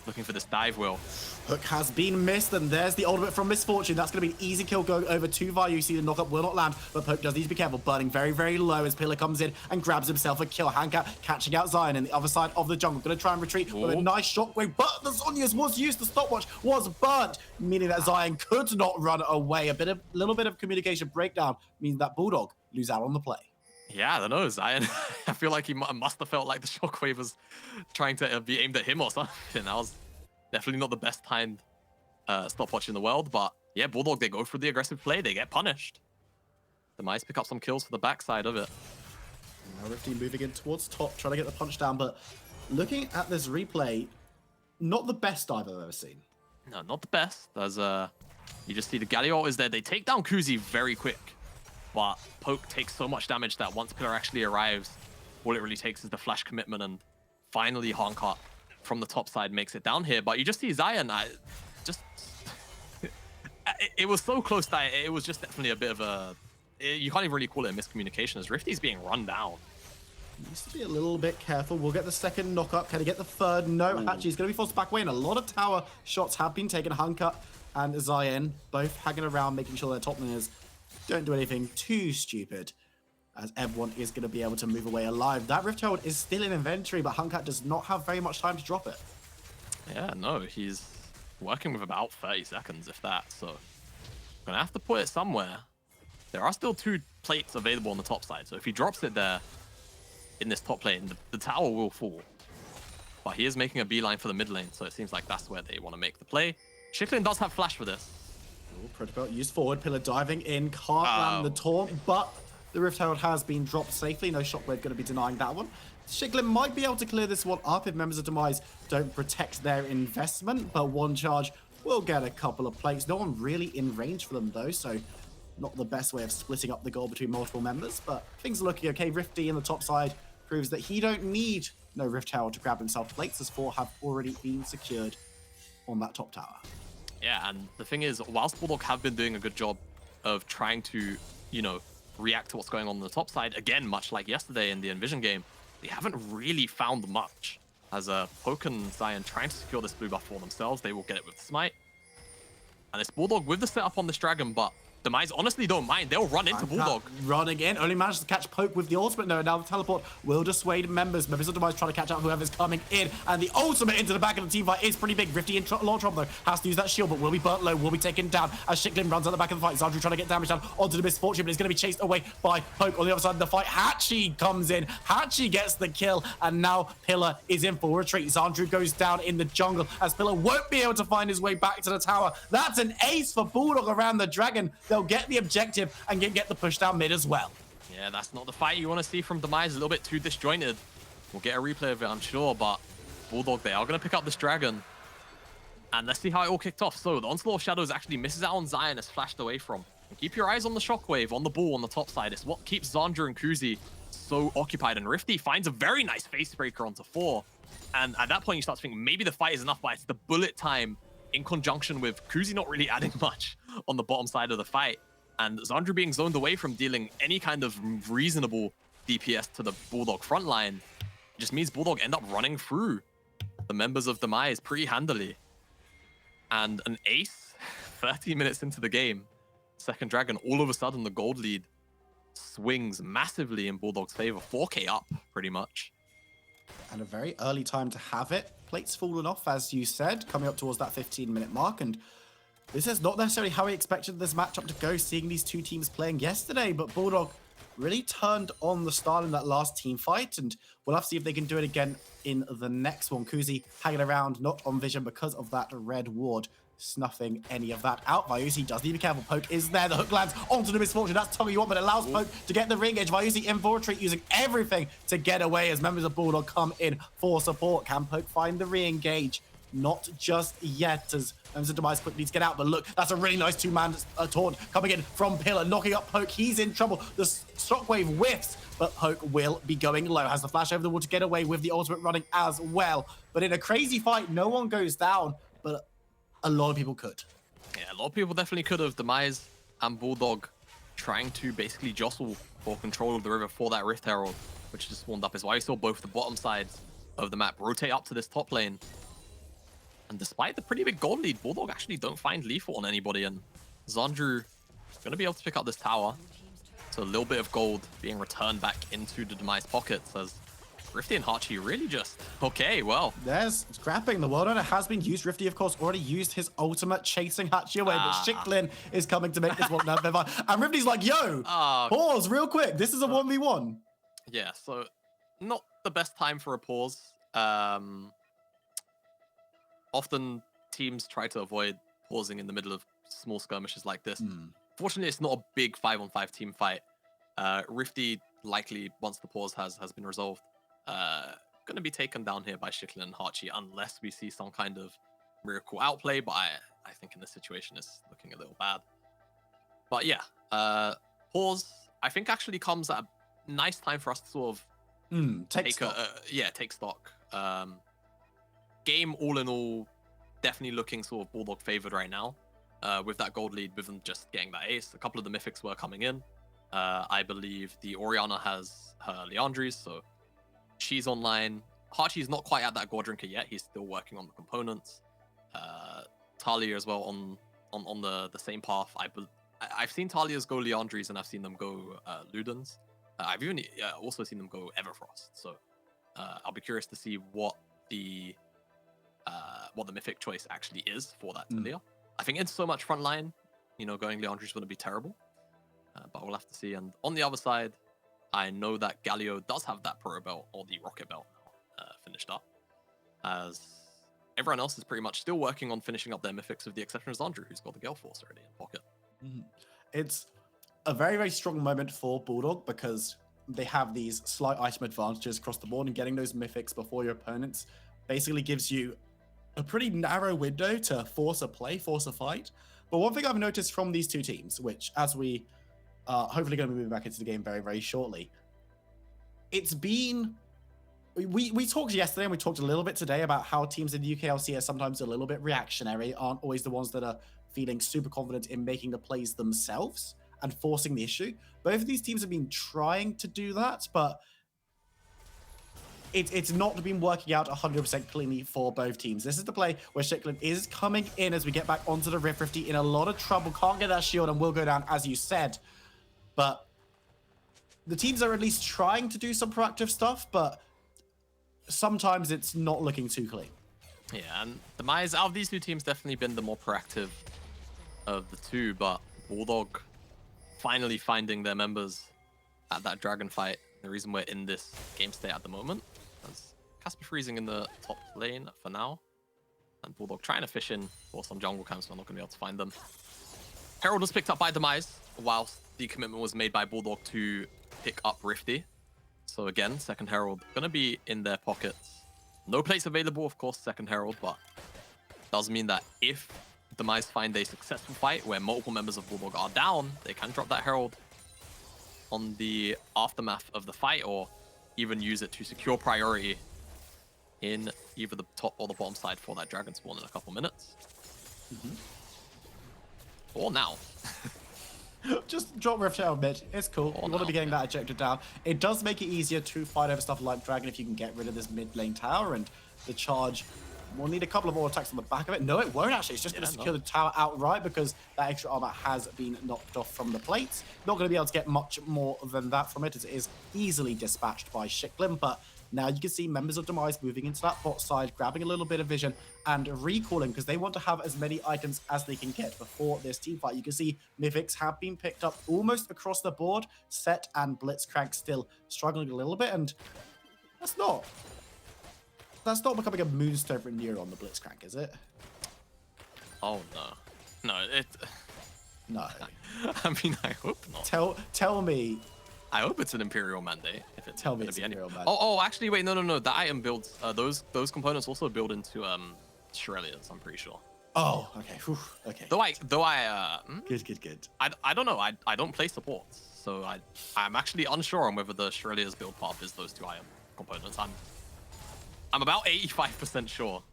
looking for this dive wheel. Hook has been missed, and there's the ultimate from Misfortune. That's going to be an easy kill going over to Vayu. You see the knockup will not land, but Poke does need to be careful. Burning very, very low as Pillar comes in and grabs himself a kill. Handcat catching out Zion in the other side of the jungle. Going to try and retreat with a nice shockwave, but the Zhonya's was used. The stopwatch was burnt, meaning that Zion could not run away. A little bit of communication breakdown means that Bulldog lose out on the play. Yeah, I don't know, Zion. I feel like he must have felt like the shockwave was trying to be aimed at him or something. That was definitely not the best timed stopwatch in the world. But yeah, Bulldog, they go for the aggressive play. They get punished. Demise pick up some kills for the backside of it. Now Rifty moving in towards top, trying to get the punch down, but looking at this replay, not the best dive I've ever seen. No, not the best. As you just see the Galliot is there. They take down Kuzi very quick, but Poke takes so much damage that once Pillar actually arrives, all it really takes is the flash commitment, and finally Honkat from the top side makes it down here. But you just see Zion, it was so close that it was just definitely a bit of a, you can't even really call it a miscommunication as Rifty's being run down. Needs to be a little bit careful. We'll get the second knock-up. Can he get the third? No, Hachi's going to be forced back away, and a lot of tower shots have been taken. Honkat and Zion both hanging around, making sure their top laners don't do anything too stupid, as everyone is going to be able to move away alive. That Rift Herald is still in inventory, but Honkat does not have very much time to drop it. Yeah, no, he's working with about 30 seconds, if that, so gonna have to put it somewhere. There are still 2 plates available on the top side, so if he drops it there in this top lane, the tower will fall. But he is making a beeline for the mid lane, so it seems like that's where they want to make the play. Shiklin does have flash for this. Protobelt used forward, Pillar diving in, can't land the taunt, but the Rift Herald has been dropped safely. No Shockwave going to be denying that one. Shiklin might be able to clear this one up if members of Demise don't protect their investment, but one charge will get a couple of plates. No one really in range for them though, so not the best way of splitting up the goal between multiple members, but things are looking okay. Rifty in the top side proves that he don't need no Rift Herald to grab himself plates, as 4 have already been secured on that top tower. Yeah, and the thing is, whilst Bulldog have been doing a good job of trying to, you know, react to what's going on the top side, again, much like yesterday in the Envision game, they haven't really found much. As Poke and Zion trying to secure this blue buff for themselves, they will get it with Smite. And it's Bulldog with the setup on this dragon, but Demise honestly don't mind. They'll run into Bulldog. Running in, only managed to catch Poke with the ultimate. No, now the teleport will dissuade members. Members of Demise trying to catch out whoever's coming in. And the ultimate into the back of the team fight is pretty big. Rifty in a lot of trouble though. Has to use that shield, but will be burnt low, will be taken down as Shiklin runs at the back of the fight. Zandru trying to get damage down onto the Misfortune, but it's going to be chased away by Poke on the other side of the fight. Hachi comes in. Hachi gets the kill, and now Pillar is in full retreat. Zandru goes down in the jungle as Pillar won't be able to find his way back to the tower. That's an ace for Bulldog around the dragon. They'll get the objective and get the push down mid as well. Yeah, that's not the fight you want to see from Demise. A little bit too disjointed. We'll get a replay of it, I'm sure, but Bulldog, they are going to pick up this dragon. And let's see how it all kicked off. So the Onslaught of Shadows actually misses out on Zion, is flashed away from. And keep your eyes on the Shockwave, on the ball on the top side. It's what keeps Zandra and Kuzi so occupied. And Rifty finds a very nice face breaker onto 4. And at that point, you start to think maybe the fight is enough, but it's the bullet time in conjunction with Kuzi not really adding much on the bottom side of the fight. And Zandra being zoned away from dealing any kind of reasonable DPS to the Bulldog front line just means Bulldog end up running through the members of Demise pretty handily. And an ace 30 minutes into the game, second dragon, all of a sudden the gold lead swings massively in Bulldog's favor. 4k up, pretty much. And a very early time to have it. Plates fallen off, as you said, coming up towards that 15-minute mark. And this is not necessarily how we expected this matchup to go, seeing these two teams playing yesterday, but Bulldog really turned on the style in that last team fight, and we'll have to see if they can do it again in the next one. Kuzi hanging around, not on vision because of that red ward, snuffing any of that out. Vyusi does need to be careful. Poke is there. The hook lands onto the Misfortune. That's Toggle you want, but it allows Poke to get the ring edge. Vyusi in full retreat, using everything to get away as members of Bulldog come in for support. Can Poke find the re-engage? Not just yet, as members of Demise quickly needs to get out. But look, that's a really nice two-man taunt coming in from Pillar, knocking up Poke. He's in trouble. The Shockwave whiffs, but Poke will be going low. Has the flash over the wall to get away with the ultimate running as well. But in a crazy fight, no one goes down, but a lot of people could. Yeah, a lot of people definitely could have. Demise and Bulldog trying to basically jostle for control of the river for that Rift Herald, which just spawned up, is why you saw both the bottom sides of the map rotate up to this top lane. And despite the pretty big gold lead, Bulldog actually don't find lethal on anybody, and Zandru is going to be able to pick up this tower. So a little bit of gold being returned back into the Demise pockets as Rifty and Hachi really just, okay, well. There's scrapping. The World Owner has been used. Rifty, of course, already used his ultimate chasing Hachi away, but Shiklin is coming to make this one now. And Rifty's like, yo, pause real quick. This is a 1v1. Yeah, so not the best time for a pause. Often teams try to avoid pausing in the middle of small skirmishes like this. Fortunately, it's not a big 5-on-5 team fight. Rifty likely, once the pause has been resolved, going to be taken down here by Shiklin and Hachi unless we see some kind of miracle outplay, but I think in this situation it's looking a little bad. But yeah, pause I think actually comes at a nice time for us to sort of take stock. Game all in all, definitely looking sort of Bulldog favored right now. With that gold lead, with them just getting that ace. A couple of the mythics were coming in. I believe the Oriana has her Leandries, so she's online. Hachi's not quite at that God Drinker yet. He's still working on the components. Talia as well on the same path. I've seen Talia's go Leandries and I've seen them go Ludens. I've even also seen them go Everfrost. So I'll be curious to see what the mythic choice actually is for that Talia. I think it's so much frontline, going Leandries wouldn't be terrible. But we'll have to see. And on the other side, I know that Galio does have that Pro Belt or the Rocket Belt finished up, as everyone else is pretty much still working on finishing up their mythics with the exception of Zandru, who's got the Gale Force already in pocket. It's a very, very strong moment for Bulldog because they have these slight item advantages across the board, and getting those mythics before your opponents basically gives you a pretty narrow window to force a play, force a fight. But one thing I've noticed from these two teams, which as we hopefully going to be moving back into the game very, very shortly, it's been... We talked yesterday and we talked a little bit today about how teams in the UKLC are sometimes a little bit reactionary, aren't always the ones that are feeling super confident in making the plays themselves and forcing the issue. Both of these teams have been trying to do that, but it's not been working out 100% cleanly for both teams. This is the play where Shiklin is coming in as we get back onto the Rift. Rifty in a lot of trouble, can't get that shield and will go down, as you said. But the teams are at least trying to do some proactive stuff, but sometimes it's not looking too clean. Yeah, and Demise, out of these two teams, definitely been the more proactive of the two, but Bulldog finally finding their members at that dragon fight. The reason we're in this game state at the moment. As Casper freezing in the top lane for now, and Bulldog trying to fish in for some jungle camps, but not going to be able to find them. Herald was picked up by Demise, whilst the commitment was made by Bulldog to pick up Rifty. So again, second Herald going to be in their pockets. No place available, of course, second Herald, but does mean that if Demise find a successful fight where multiple members of Bulldog are down, they can drop that Herald on the aftermath of the fight, or even use it to secure priority in either the top or the bottom side for that dragon spawn in a couple minutes. Or now. Just drop Rift out mid. It's cool. You want to be getting that ejected down. It does make it easier to fight over stuff like Dragon if you can get rid of this mid lane tower, and the charge will need a couple of more attacks on the back of it. No, it won't actually. It's just going to secure the tower outright because that extra armor has been knocked off from the plates. Not going to be able to get much more than that from it, as it is easily dispatched by Shiklin. But now you can see members of Demise moving into that bot side, grabbing a little bit of vision and recalling because they want to have as many items as they can get before this team fight. You can see mythics have been picked up almost across the board. Set and Blitzcrank still struggling a little bit, and that's not becoming a Moonstone Renewer on the Blitzcrank, is it? Oh no. No. I mean, I hope not. Tell me. I hope it's an Imperial Mandate. If it's Tell me gonna it's be Imperial any... Mandate. Oh, actually, wait, no. The item builds, those components also build into Shirelias, I'm pretty sure. Oh, okay. Whew. Okay. Good. I don't know. I don't play supports, so I'm actually unsure on whether the Shirelia's build path is those two item components. I'm about 85% sure.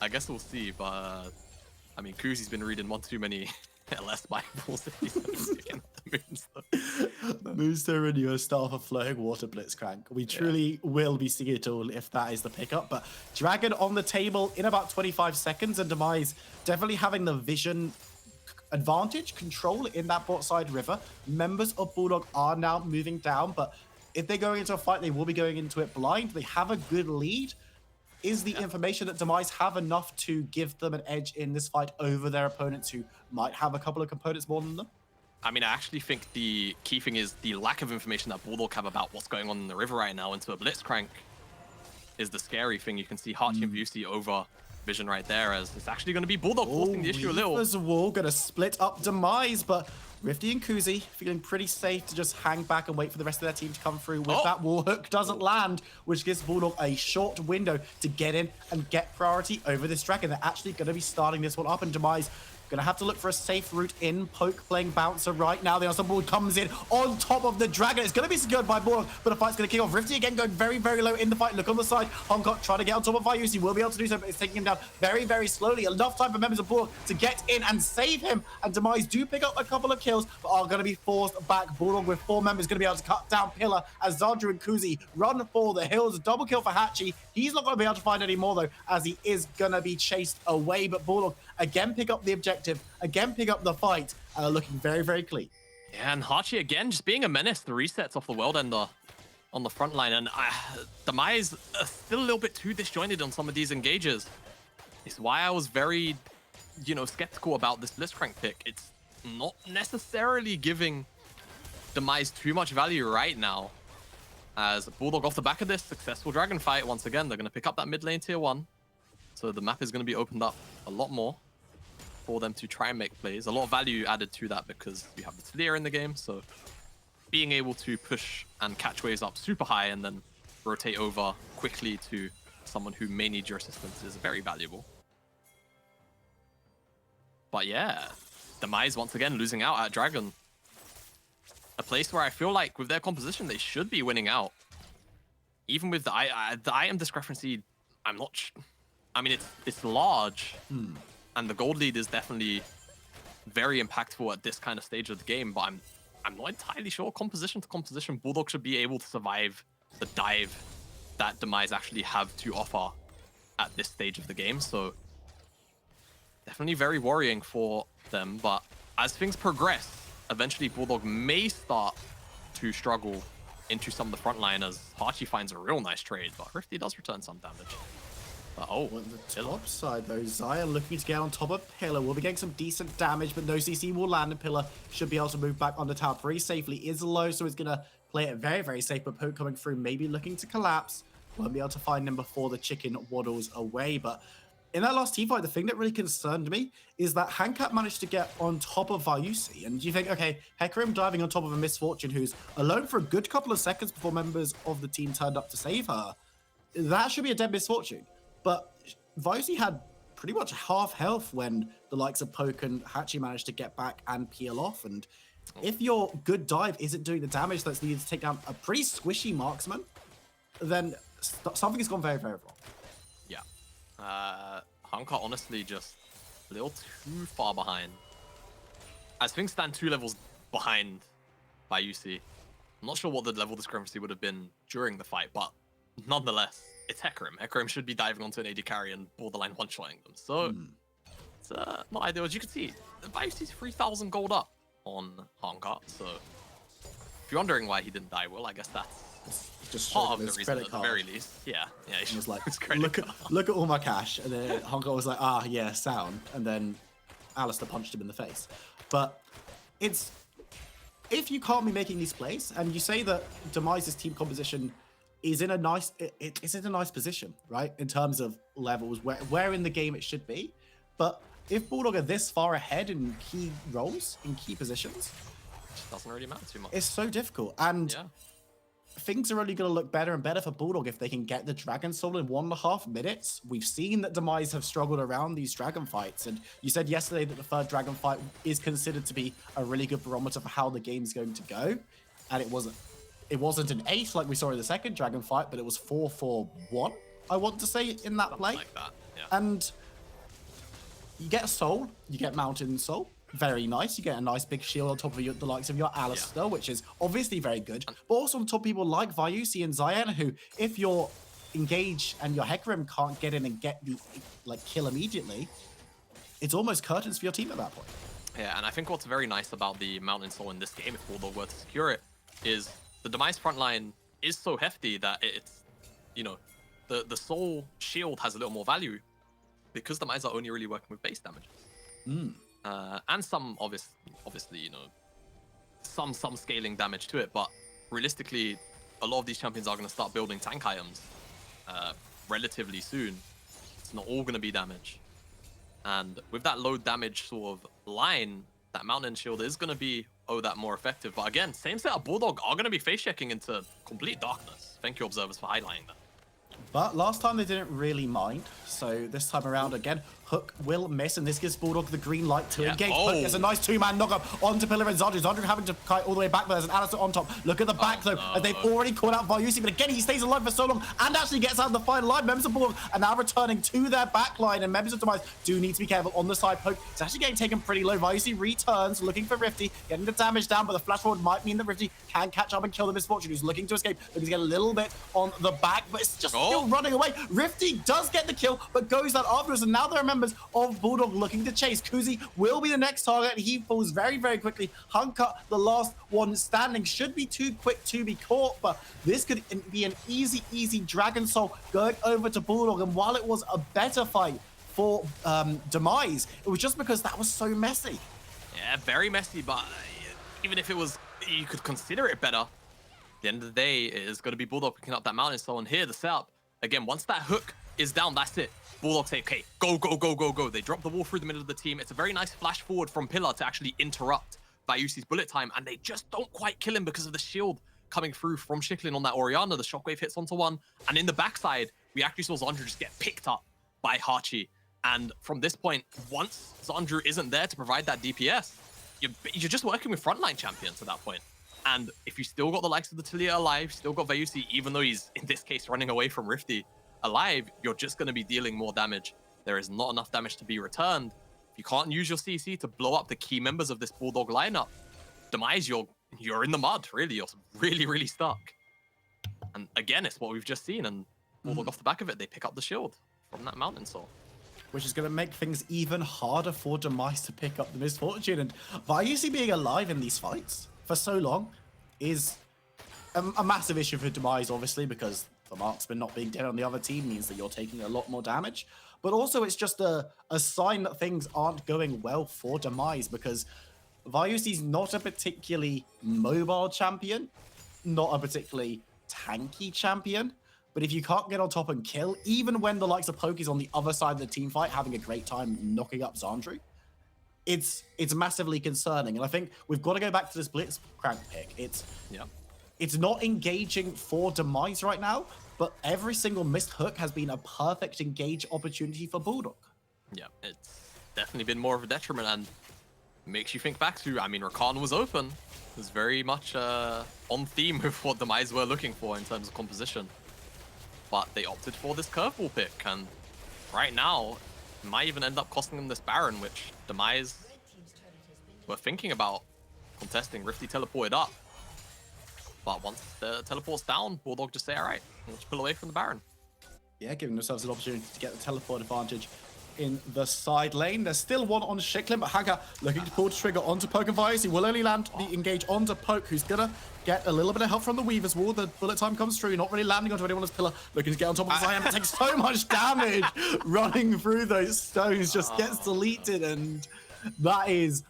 I guess we'll see, but I mean, Kuzi's been reading one too many LS Bibles if he's picking up the Moonstone. Moonstone Renewer, Staff of Flowing Water, Blitzcrank. We truly will be seeing it all if that is the pickup. But Dragon on the table in about 25 seconds, and Demise definitely having the vision advantage, control in that bot side river. Members of Bulldog are now moving down, but if they're going into a fight, they will be going into it blind. They have a good lead. Is the information that Demise have enough to give them an edge in this fight over their opponents who might have a couple of components more than them? I mean, I actually think the key thing is the lack of information that Bulldog have about what's going on in the river right now into a Blitzcrank is the scary thing. You can see Hachi and Vusi over vision right there, as it's actually going to be Bulldog forcing the issue a little. Reaper's Wall gonna split up Demise, but Rifty and Kuzi feeling pretty safe to just hang back and wait for the rest of their team to come through with that wall hook doesn't land, which gives Bulldog a short window to get in and get priority over this dragon. They're actually going to be starting this one up, and Demise gonna have to look for a safe route in. Poke playing bouncer right now. The ensemble comes in on top of the dragon. It's gonna be secured by Bulldog, but the fight's gonna kick off. Rifty again going very, very low in the fight. Look on the side. Hongkong trying to get on top of Vyus. He will be able to do so, but it's taking him down very, very slowly. Enough time for members of Bulldog to get in and save him. And Demise do pick up a couple of kills, but are gonna be forced back. Bulldog with 4 members gonna be able to cut down Pillar as Zandru and Kuzi run for the hills. Double kill for Hachi. He's not gonna be able to find any more though, as he is gonna be chased away. But Bulldog again pick up the objective, again pick up the fight, and are looking very, very clean. Yeah, and Hachi again just being a menace. The resets off the World Ender on the front line, and Demise still a little bit too disjointed on some of these engages. It's why I was very, skeptical about this Blitzcrank pick. It's not necessarily giving Demise too much value right now, as Bulldog off the back of this successful dragon fight, once again, they're going to pick up that mid lane tier 1. So the map is going to be opened up a lot more for them to try and make plays. A lot of value added to that because you have the Talia in the game, so being able to push and catch waves up super high and then rotate over quickly to someone who may need your assistance is very valuable. But yeah, Demise once again losing out at Dragon. A place where I feel like with their composition, they should be winning out. Even with the item discrepancy, I'm not... I mean, it's large, and the gold lead is definitely very impactful at this kind of stage of the game, but I'm not entirely sure. Composition to composition, Bulldog should be able to survive the dive that Demise actually have to offer at this stage of the game, so definitely very worrying for them. But as things progress, eventually Bulldog may start to struggle into some of the front line as Hachi finds a real nice trade, but Rifty does return some damage. But, On the top side though, Zaya looking to get on top of Pillar. Will be getting some decent damage, but no CC will land, and Pillar should be able to move back on the tower pretty safely. Is low, so he's gonna play it very, very safe, but Poke coming through, maybe looking to collapse. Won't be able to find him before the chicken waddles away. But in that last team fight, the thing that really concerned me is that Handcap managed to get on top of Vyusi. And you think, okay, Hecarim diving on top of a Misfortune who's alone for a good couple of seconds before members of the team turned up to save her. That should be a dead Misfortune. But Vyusi had pretty much half health when the likes of Poke and Hachi managed to get back and peel off. And if your good dive isn't doing the damage that's needed to take down a pretty squishy marksman, then something has gone very, very wrong. Yeah. Hanka honestly just a little too far behind. As things stand 2 levels behind by UC, I'm not sure what the level discrepancy would have been during the fight, but nonetheless, it's Hecarim. Hecarim should be diving onto an AD carry and borderline one-shotting them. So it's not ideal. As you can see, Vyusi's 3,000 gold up on Hanka. So if you're wondering why he didn't die, well, I guess that's Just part of the reason at the very least. Yeah, He was like, his look at all my cash. And then Honka was like, ah, yeah, sound. And then Alistair punched him in the face. But it's... If you can't be making these plays, and you say that Demise's team composition is in a nice... It's in a nice position, right? In terms of levels, where in the game it should be. But if Bulldog are this far ahead in key roles, in key positions... It doesn't really matter too much. It's so difficult. And... Yeah. Things are only going to look better and better for Bulldog if they can get the Dragon Soul in 1.5 minutes. We've seen that Demise have struggled around these Dragon fights, and you said yesterday that the third Dragon fight is considered to be a really good barometer for how the game's going to go, and it wasn't an ace like we saw in the second Dragon fight, but it was 4-4-1, I want to say, in that play. Like that, yeah. And you get a Soul, you get Mountain Soul. Very nice. You get a nice big shield on top of the likes of your Alistair, which is obviously very good. But also on top of people like Vyusi and Zayan, who, if you're engaged and your Hecarim can't get in and get the kill immediately, it's almost curtains for your team at that point. Yeah, and I think what's very nice about the Mountain Soul in this game, if Bulldog were to secure it, is the Demise frontline is so hefty that it's, the Soul shield has a little more value because Demise are only really working with base damage. And some obviously, some scaling damage to it, but realistically, a lot of these champions are going to start building tank items relatively soon. It's not all going to be damage. And with that low damage sort of line, that Mountain Shield is going to be, that more effective. But again, same setup, Bulldog are going to be face checking into complete darkness. Thank you, observers, for highlighting that. But last time they didn't really mind, so this time around again, Hook will miss, and this gives Bulldog the green light to engage. Hook gets a nice two-man knock-up onto Pillar and Zandru. Zandru having to kite all the way back, but there's an Alistair on top. Look at the back, though, as they've already caught out Vyusi, but again, he stays alive for so long and actually gets out of the final line. Members of Bulldog are now returning to their back line, and members of Demise do need to be careful on the side poke. It's actually getting taken pretty low. Vyusi returns, looking for Rifty, getting the damage down, but the flash forward might mean that Rifty can catch up and kill the Misfortune, who's looking to escape, looking to get a little bit on the back, but it's just still running away. Rifty does get the kill, but goes out afterwards, and now there are members of Bulldog looking to chase. Kuzi will be the next target, and he falls very, very quickly. Hunka, the last one standing, should be too quick to be caught, but this could be an easy Dragon Soul going over to Bulldog, and while it was a better fight for Demise, it was just because that was so messy. Yeah, very messy, but even if it was, you could consider it better. At the end of the day, it is going to be Bulldog picking up that Mountain Soul, and here the setup. Again, once that hook is down, that's it. Bulldog say, okay, go. They drop the wall through the middle of the team. It's a very nice flash forward from Pillar to actually interrupt Vyusi's bullet time, and they just don't quite kill him because of the shield coming through from Shiklin on that Orianna. The shockwave hits onto one, and in the backside, we actually saw Zandru just get picked up by Hachi. And from this point, once Zandru isn't there to provide that DPS, you're just working with frontline champions at that point. And if you still got the likes of the Talia alive, still got Vyusi, even though he's, in this case, running away from Rifty alive, you're just going to be dealing more damage. There is not enough damage to be returned. If you can't use your CC to blow up the key members of this Bulldog lineup, Demise, you're in the mud, really. You're really stuck. And again, it's what we've just seen. And Bulldog off the back of it, they pick up the shield from that Mountain Soul. Which is going to make things even harder for Demise to pick up the Misfortune. And Vyusi being alive in these fights for so long is a massive issue for Demise, obviously, because the marksman not being dead on the other team means that you're taking a lot more damage. But also it's just a sign that things aren't going well for Demise, because Vyusi's not a particularly mobile champion, not a particularly tanky champion. But if you can't get on top and kill, even when the likes of Poke is on the other side of the team fight, having a great time knocking up Zandru, it's massively concerning. And I think we've got to go back to this Blitzcrank pick. It's not engaging for Demise right now, but every single missed hook has been a perfect engage opportunity for Bulldog. Yeah, it's definitely been more of a detriment, and makes you think back to, I mean, Rakan was open. It was very much on theme with what Demise were looking for in terms of composition. But they opted for this curveball pick, and right now, it might even end up costing them this Baron, which Demise were thinking about contesting. Rifty teleported up. But once the teleport's down, Bulldog just say, all right, let's pull away from the Baron. Yeah, giving themselves an opportunity to get the teleport advantage in the side lane. There's still one on Shiklin, but Haga looking to pull the trigger onto Poke and Vyusi. He will only land the engage onto Poke, who's gonna get a little bit of help from the Weaver's Wall. The bullet time comes through, not really landing onto anyone's pillar. Looking to get on top of Zion, but takes so much damage running through those stones, just gets deleted, and that is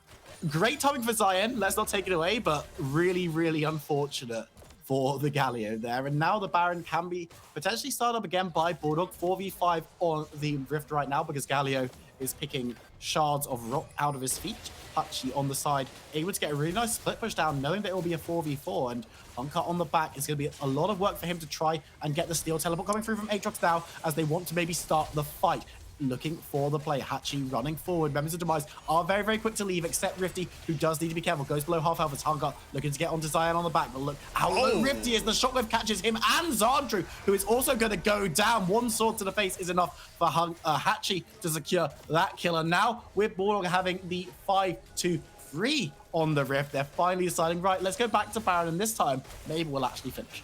great timing for Zion. Let's not take it away, but really unfortunate for the Galio there. And now the Baron can be potentially started up again by Bulldog. 4v5 on the Rift right now, because Galio is picking shards of rock out of his feet. Hachi on the side, able to get a really nice split push down, knowing that it will be a 4v4, and Uncut on the back is going to be a lot of work for him to try and get the steel teleport coming through from Aatrox now, as they want to maybe start the fight. Looking for the play. Hachi running forward. Members of Demise are very quick to leave, except Rifty, who does need to be careful. Goes below half health. It's Hunka looking to get onto Zion on the back, but look how low Rifty is. The shockwave catches him and Zandru, who is also going to go down. One sword to the face is enough for Hachi to secure that kill. And now with Bulldog having the 5-2-3 on the Rift, they're finally deciding, right, let's go back to Baron, and this time maybe we'll actually finish.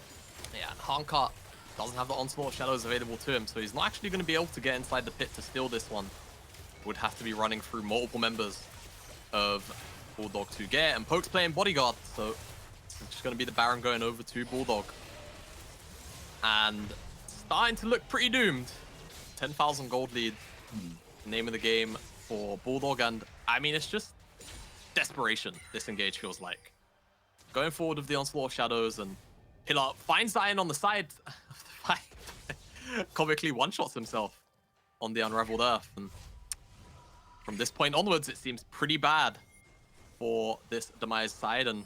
Yeah, and Hunka doesn't have the Onslaught Shadows available to him, so he's not actually going to be able to get inside the pit to steal this one. Would have to be running through multiple members of Bulldog to get, and Poke's playing bodyguard, so it's just going to be the Baron going over to Bulldog. And starting to look pretty doomed. 10,000 gold lead, name of the game for Bulldog, and I mean, it's just desperation, this engage feels like. Going forward with the Onslaught Shadows, and Pillar finds Zion on the side of the fight. Comically one-shots himself. on the Unraveled Earth. And from this point onwards, it seems pretty bad for this Demise side. And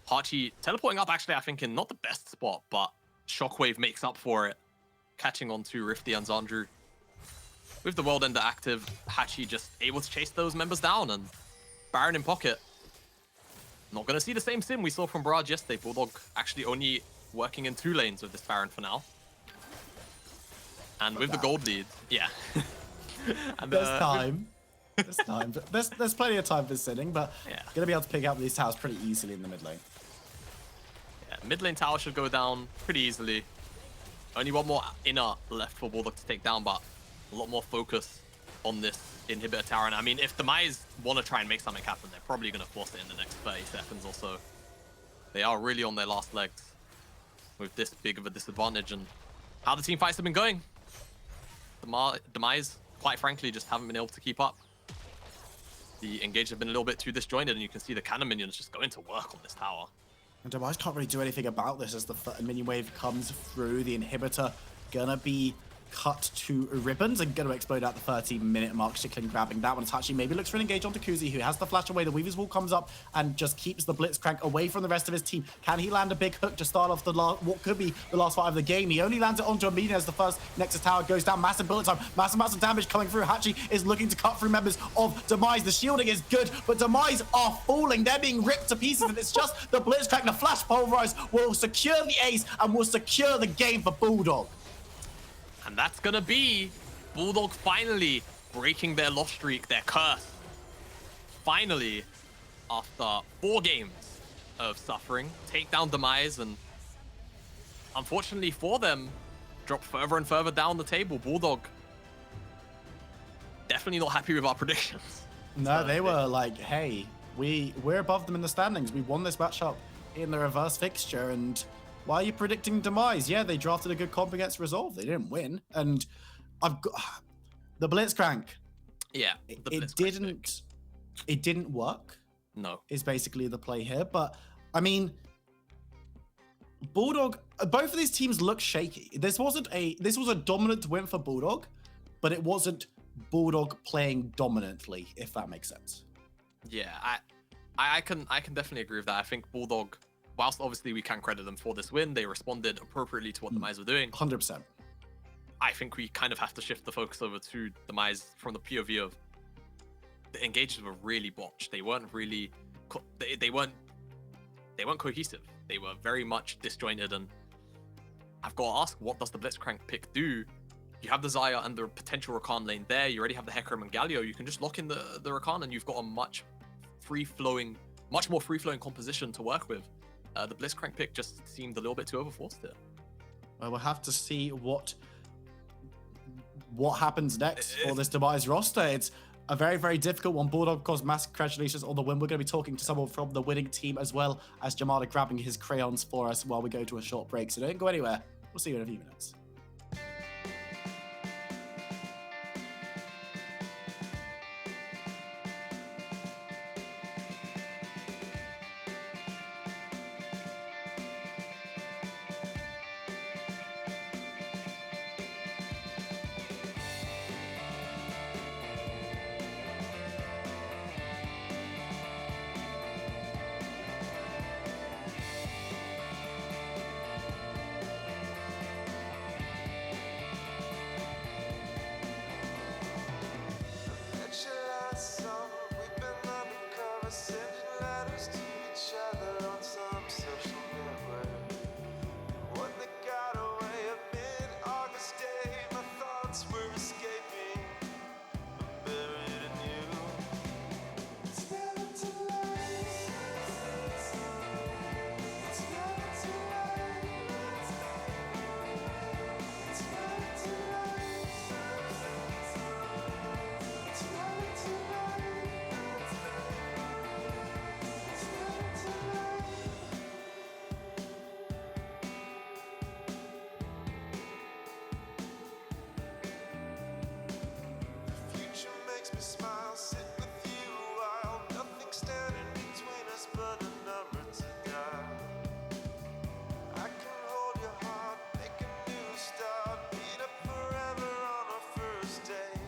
Hachi teleporting up, actually, I think in not the best spot, but Shockwave makes up for it, catching on to Rifty and Zandru. With the World Ender active, Hachi just able to chase those members down, and Baron in pocket. Not going to see the same sim we saw from Barrage yesterday. Bulldog actually only working in 2 lanes with this Baron for now. And with the gold lead, yeah. And, there's time. There's time. There's plenty of time for sitting, but yeah, gonna be able to pick up these towers pretty easily in the mid lane. Yeah, mid lane tower should go down pretty easily. Only one more inner left for Bulldog to take down, but a lot more focus on this inhibitor tower. And I mean, if Demise want to try and make something happen, they're probably going to force it in the next 30 seconds or so. They are really on their last legs with this big of a disadvantage. And how the team fights have been going, Demise, quite frankly, just haven't been able to keep up. The engage have been a little bit too disjointed, and you can see the cannon minions just going to work on this tower. And Demise can't really do anything about this as the minion wave comes through. The inhibitor gonna be cut to ribbons and gonna explode at the 30-minute mark. Shiklin grabbing that one. Tachi maybe looks for an engage onto Kuzi, who has the flash away. The Weaver's Wall comes up and just keeps the Blitzcrank away from the rest of his team. Can he land a big hook to start off the what could be the last fight of the game? He only lands it onto Amina as the first Nexus tower goes down. Massive bullet time, massive amounts of damage coming through. Hachi is looking to cut through members of Demise. The shielding is good, but Demise are falling. They're being ripped to pieces, and it's just the Blitzcrank. The flash pulverize will secure the ace and will secure the game for Bulldog. And that's gonna be Bulldog finally breaking their loss streak, their curse. Finally, after 4 games of suffering, take down Demise, and unfortunately for them, drop further and further down the table. Bulldog definitely not happy with our predictions. No, they were like, hey, we're above them in the standings. We won this matchup in the reverse fixture, and why are you predicting Demise? Yeah, they drafted a good comp against Resolve. They didn't win. And I've got the Blitzcrank. Yeah, it didn't work. No. Is basically the play here. But I mean, Bulldog, both of these teams look shaky. This was a dominant win for Bulldog, but it wasn't Bulldog playing dominantly, if that makes sense. Yeah, I can definitely agree with that. I think Bulldog, whilst obviously we can credit them for this win, they responded appropriately to what Demise were doing. 100%. I think we kind of have to shift the focus over to Demise from the POV of the engages were really botched. They weren't really, they weren't cohesive. They were very much disjointed, and I've got to ask, what does the Blitzcrank pick do? You have the Xayah and the potential Rakan lane there. You already have the Hecarim and Galio. You can just lock in the Rakan, and you've got a much more free-flowing composition to work with. The Blitzcrank pick just seemed a little bit too overforced here. Well, we'll have to see what happens next for this Demise roster. It's a very, very difficult one. Bulldog, of course, massive congratulations on the win. We're going to be talking to someone from the winning team as well as Jamada grabbing his crayons for us while we go to a short break. So don't go anywhere. We'll see you in a few minutes. Stay.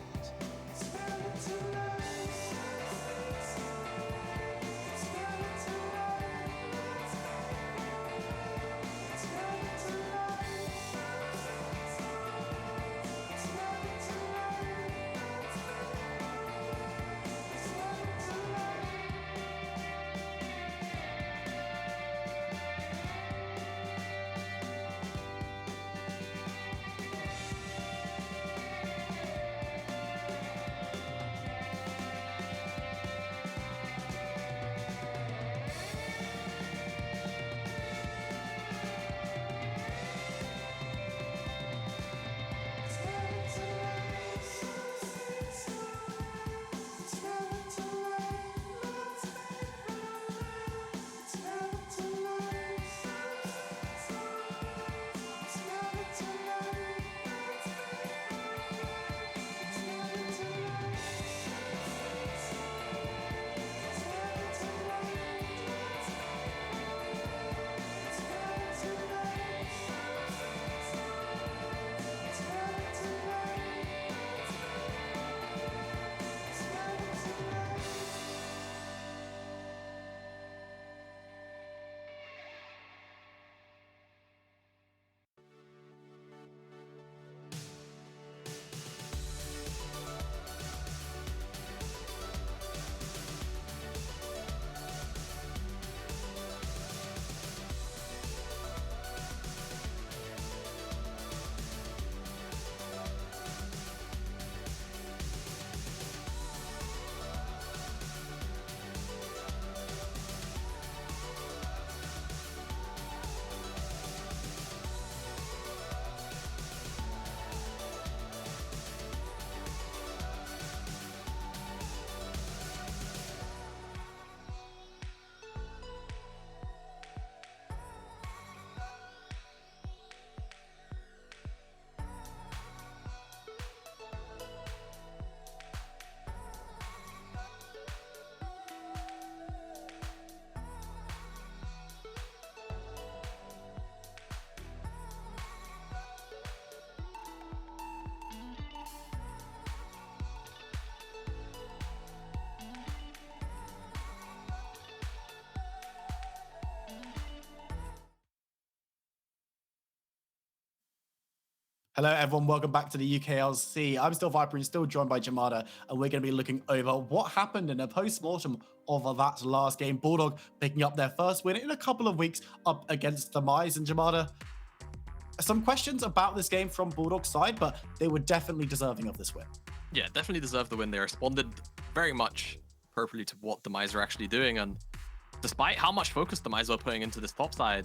Hello, everyone. Welcome back to the UKLC. I'm still Viper and still joined by Jamada, and we're going to be looking over what happened in a post-mortem of that last game. Bulldog picking up their first win in a couple of weeks up against Demise. And Jamada, some questions about this game from Bulldog's side, but they were definitely deserving of this win. Yeah, definitely deserved the win. They responded very much appropriately to what Demise are actually doing, and despite how much focus Demise were putting into this top side,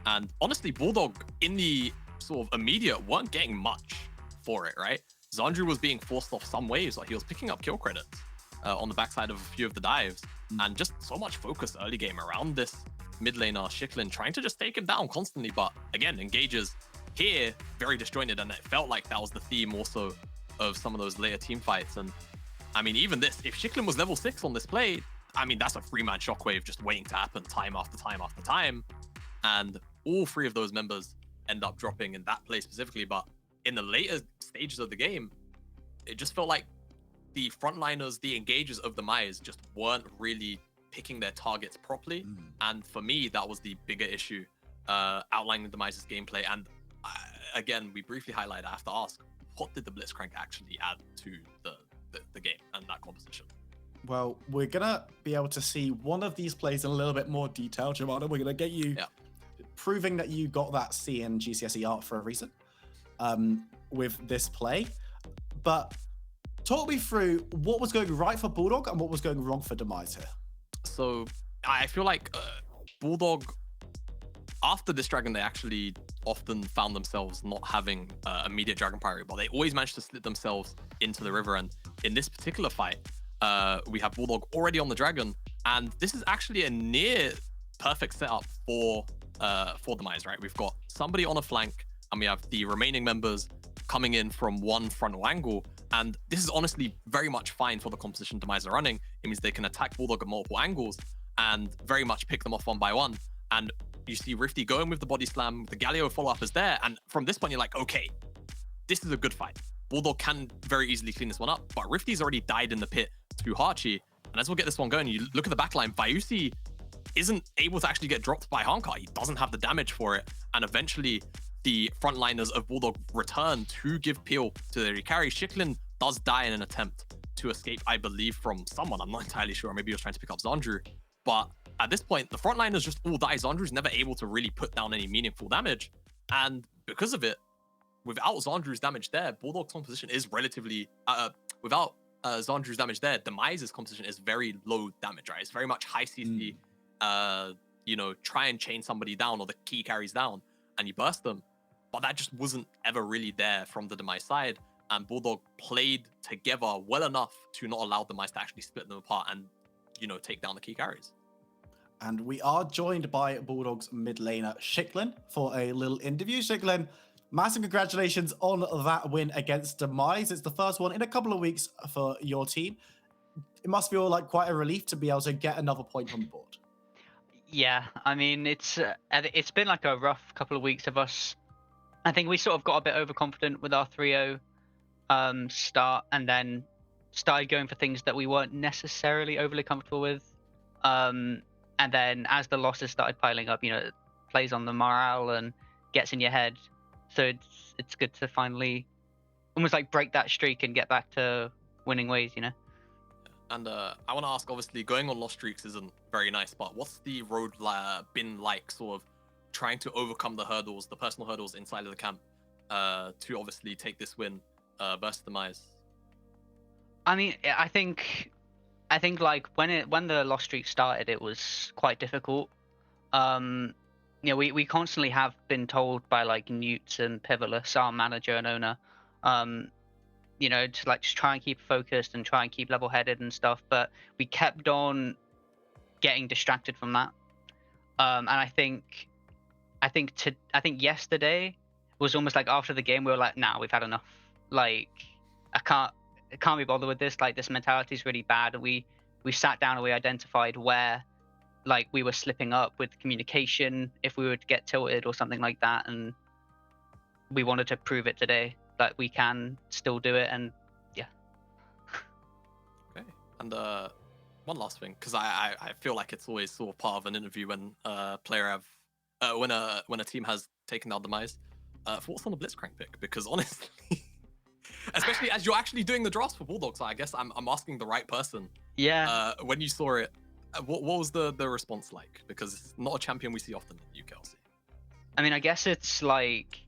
and honestly, Bulldog in the sort of immediate weren't getting much for it, right? Zandru was being forced off some waves, like he was picking up kill credits on the backside of a few of the dives, and just so much focus early game around this mid laner Shiklin, trying to just take him down constantly, but again, engages here very disjointed, and it felt like that was the theme also of some of those later team fights. And I mean, even this, if Shiklin was level 6 on this play, I mean, that's a 3-man shockwave just waiting to happen time after time after time, and all 3 of those members end up dropping in that play specifically. But in the later stages of the game, it just felt like the frontliners, the engagers of the Demise just weren't really picking their targets properly. And for me, that was the bigger issue, outlining the Demise's gameplay. And again, we briefly highlighted, I have to ask, what did the Blitzcrank actually add to the game and that composition? Well, we're going to be able to see one of these plays in a little bit more detail, Jamada. We're going to get you proving that you got that C in GCSE art for a reason with this play. But talk me through what was going right for Bulldog and what was going wrong for Demise here. So I feel like Bulldog, after this dragon, they actually often found themselves not having immediate dragon priority, but they always managed to slip themselves into the river. And in this particular fight, we have Bulldog already on the dragon, and this is actually a near perfect setup for Demise, right? We've got somebody on a flank, and we have the remaining members coming in from one frontal angle. And this is honestly very much fine for the composition Demise are running. It means they can attack Bulldog at multiple angles and very much pick them off one by one. And you see Rifty going with the body slam, the Galio follow-up is there, and from this point you're like, okay, this is a good fight. Bulldog can very easily clean this one up, but Rifty's already died in the pit to Hachi, and as we'll get this one going, you look at the backline, Bayusi isn't able to actually get dropped by Hankar. He doesn't have the damage for it, and eventually the frontliners of Bulldog return to give peel to their carry. Shiklin does die in an attempt to escape, I believe, from someone. I'm not entirely sure. Maybe he was trying to pick up Zandru. But at this point, the frontliners just all die. Zandru's never able to really put down any meaningful damage. And because of it, without Zandru's damage there, Bulldog's composition is relatively... without Zandru's damage there, Demise's composition is very low damage, right? It's very much high CC, you know, try and chain somebody down or the key carries down and you burst them. But that just wasn't ever really there from the Demise side. And Bulldog played together well enough to not allow Demise to actually split them apart and, you know, take down the key carries. And we are joined by Bulldog's mid laner, Shiklin, for a little interview. Shiklin, massive congratulations on that win against Demise. It's the first one in a couple of weeks for your team. It must feel like quite a relief to be able to get another point on the board. Yeah, I mean, it's been like a rough couple of weeks of us. I think we sort of got a bit overconfident with our 3-0 start, and then started going for things that we weren't necessarily overly comfortable with. And then as the losses started piling up, you know, it plays on the morale and gets in your head. So it's good to finally almost like break that streak and get back to winning ways, you know. And I want to ask, obviously, going on lost streaks isn't very nice, but what's the road been like, sort of trying to overcome the hurdles, the personal hurdles inside of the camp, to obviously take this win versus Demise? I mean, I think like when the lost streak started, it was quite difficult. You know, we constantly have been told by like Newt and Pivotless, our manager and owner, you know, to like just try and keep focused and try and keep level-headed and stuff. But we kept on getting distracted from that. And I think yesterday was almost like after the game we were like, nah, we've had enough. Like I can't be bothered with this. Like this mentality is really bad. And we sat down and we identified where like we were slipping up with communication, if we would get tilted or something like that, and we wanted to prove it today that we can still do it. And yeah. Okay. And one last thing, because I feel like it's always sort of part of an interview when a player when a team has taken down Demise. thoughts on the Blitzcrank pick? Because honestly, especially as you're actually doing the drafts for Bulldog, so I guess I'm asking the right person. Yeah. When you saw it, what was the response like? Because it's not a champion we see often in UKLC. I mean, I guess it's like,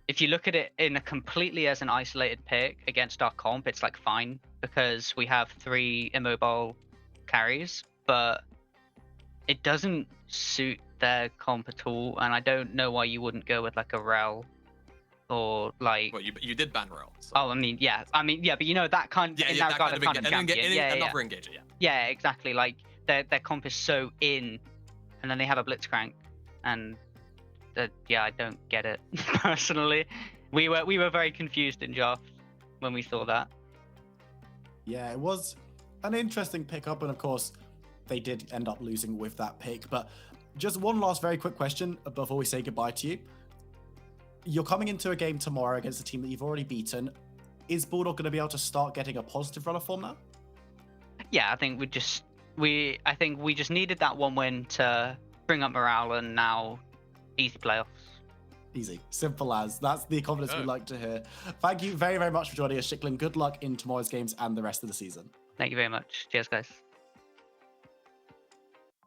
if you look at it in a completely as an isolated pick against our comp, it's like fine because we have 3 immobile carries, but it doesn't suit their comp at all, and I don't know why you wouldn't go with like a Rel or like. Well, you did ban Rel. So. Oh, I mean, yeah, but you know that kind. Yeah, in yeah, that regard, kind of champion. another engager. Yeah. Yeah, exactly. Like their comp is so in, and then they have a Blitzcrank, and yeah, I don't get it personally. We were very confused in draft when we saw that. Yeah, it was an interesting pickup, and of course, they did end up losing with that pick. But just one last very quick question before we say goodbye to you. You're coming into a game tomorrow against a team that you've already beaten. Is Bulldog going to be able to start getting a positive run of form now? Yeah, I think we just needed that one win to bring up morale, and now easy playoffs. Easy. Simple as. That's the confidence we like to hear. Thank you very, very much for joining us, Shicklin. Good luck in tomorrow's games and the rest of the season. Thank you very much. Cheers, guys.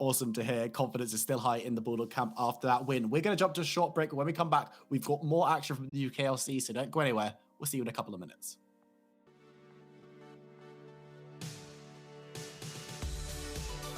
Awesome to hear. Confidence is still high in the Bulldog camp after that win. We're going to jump to a short break. When we come back, we've got more action from the UKLC, so don't go anywhere. We'll see you in a couple of minutes.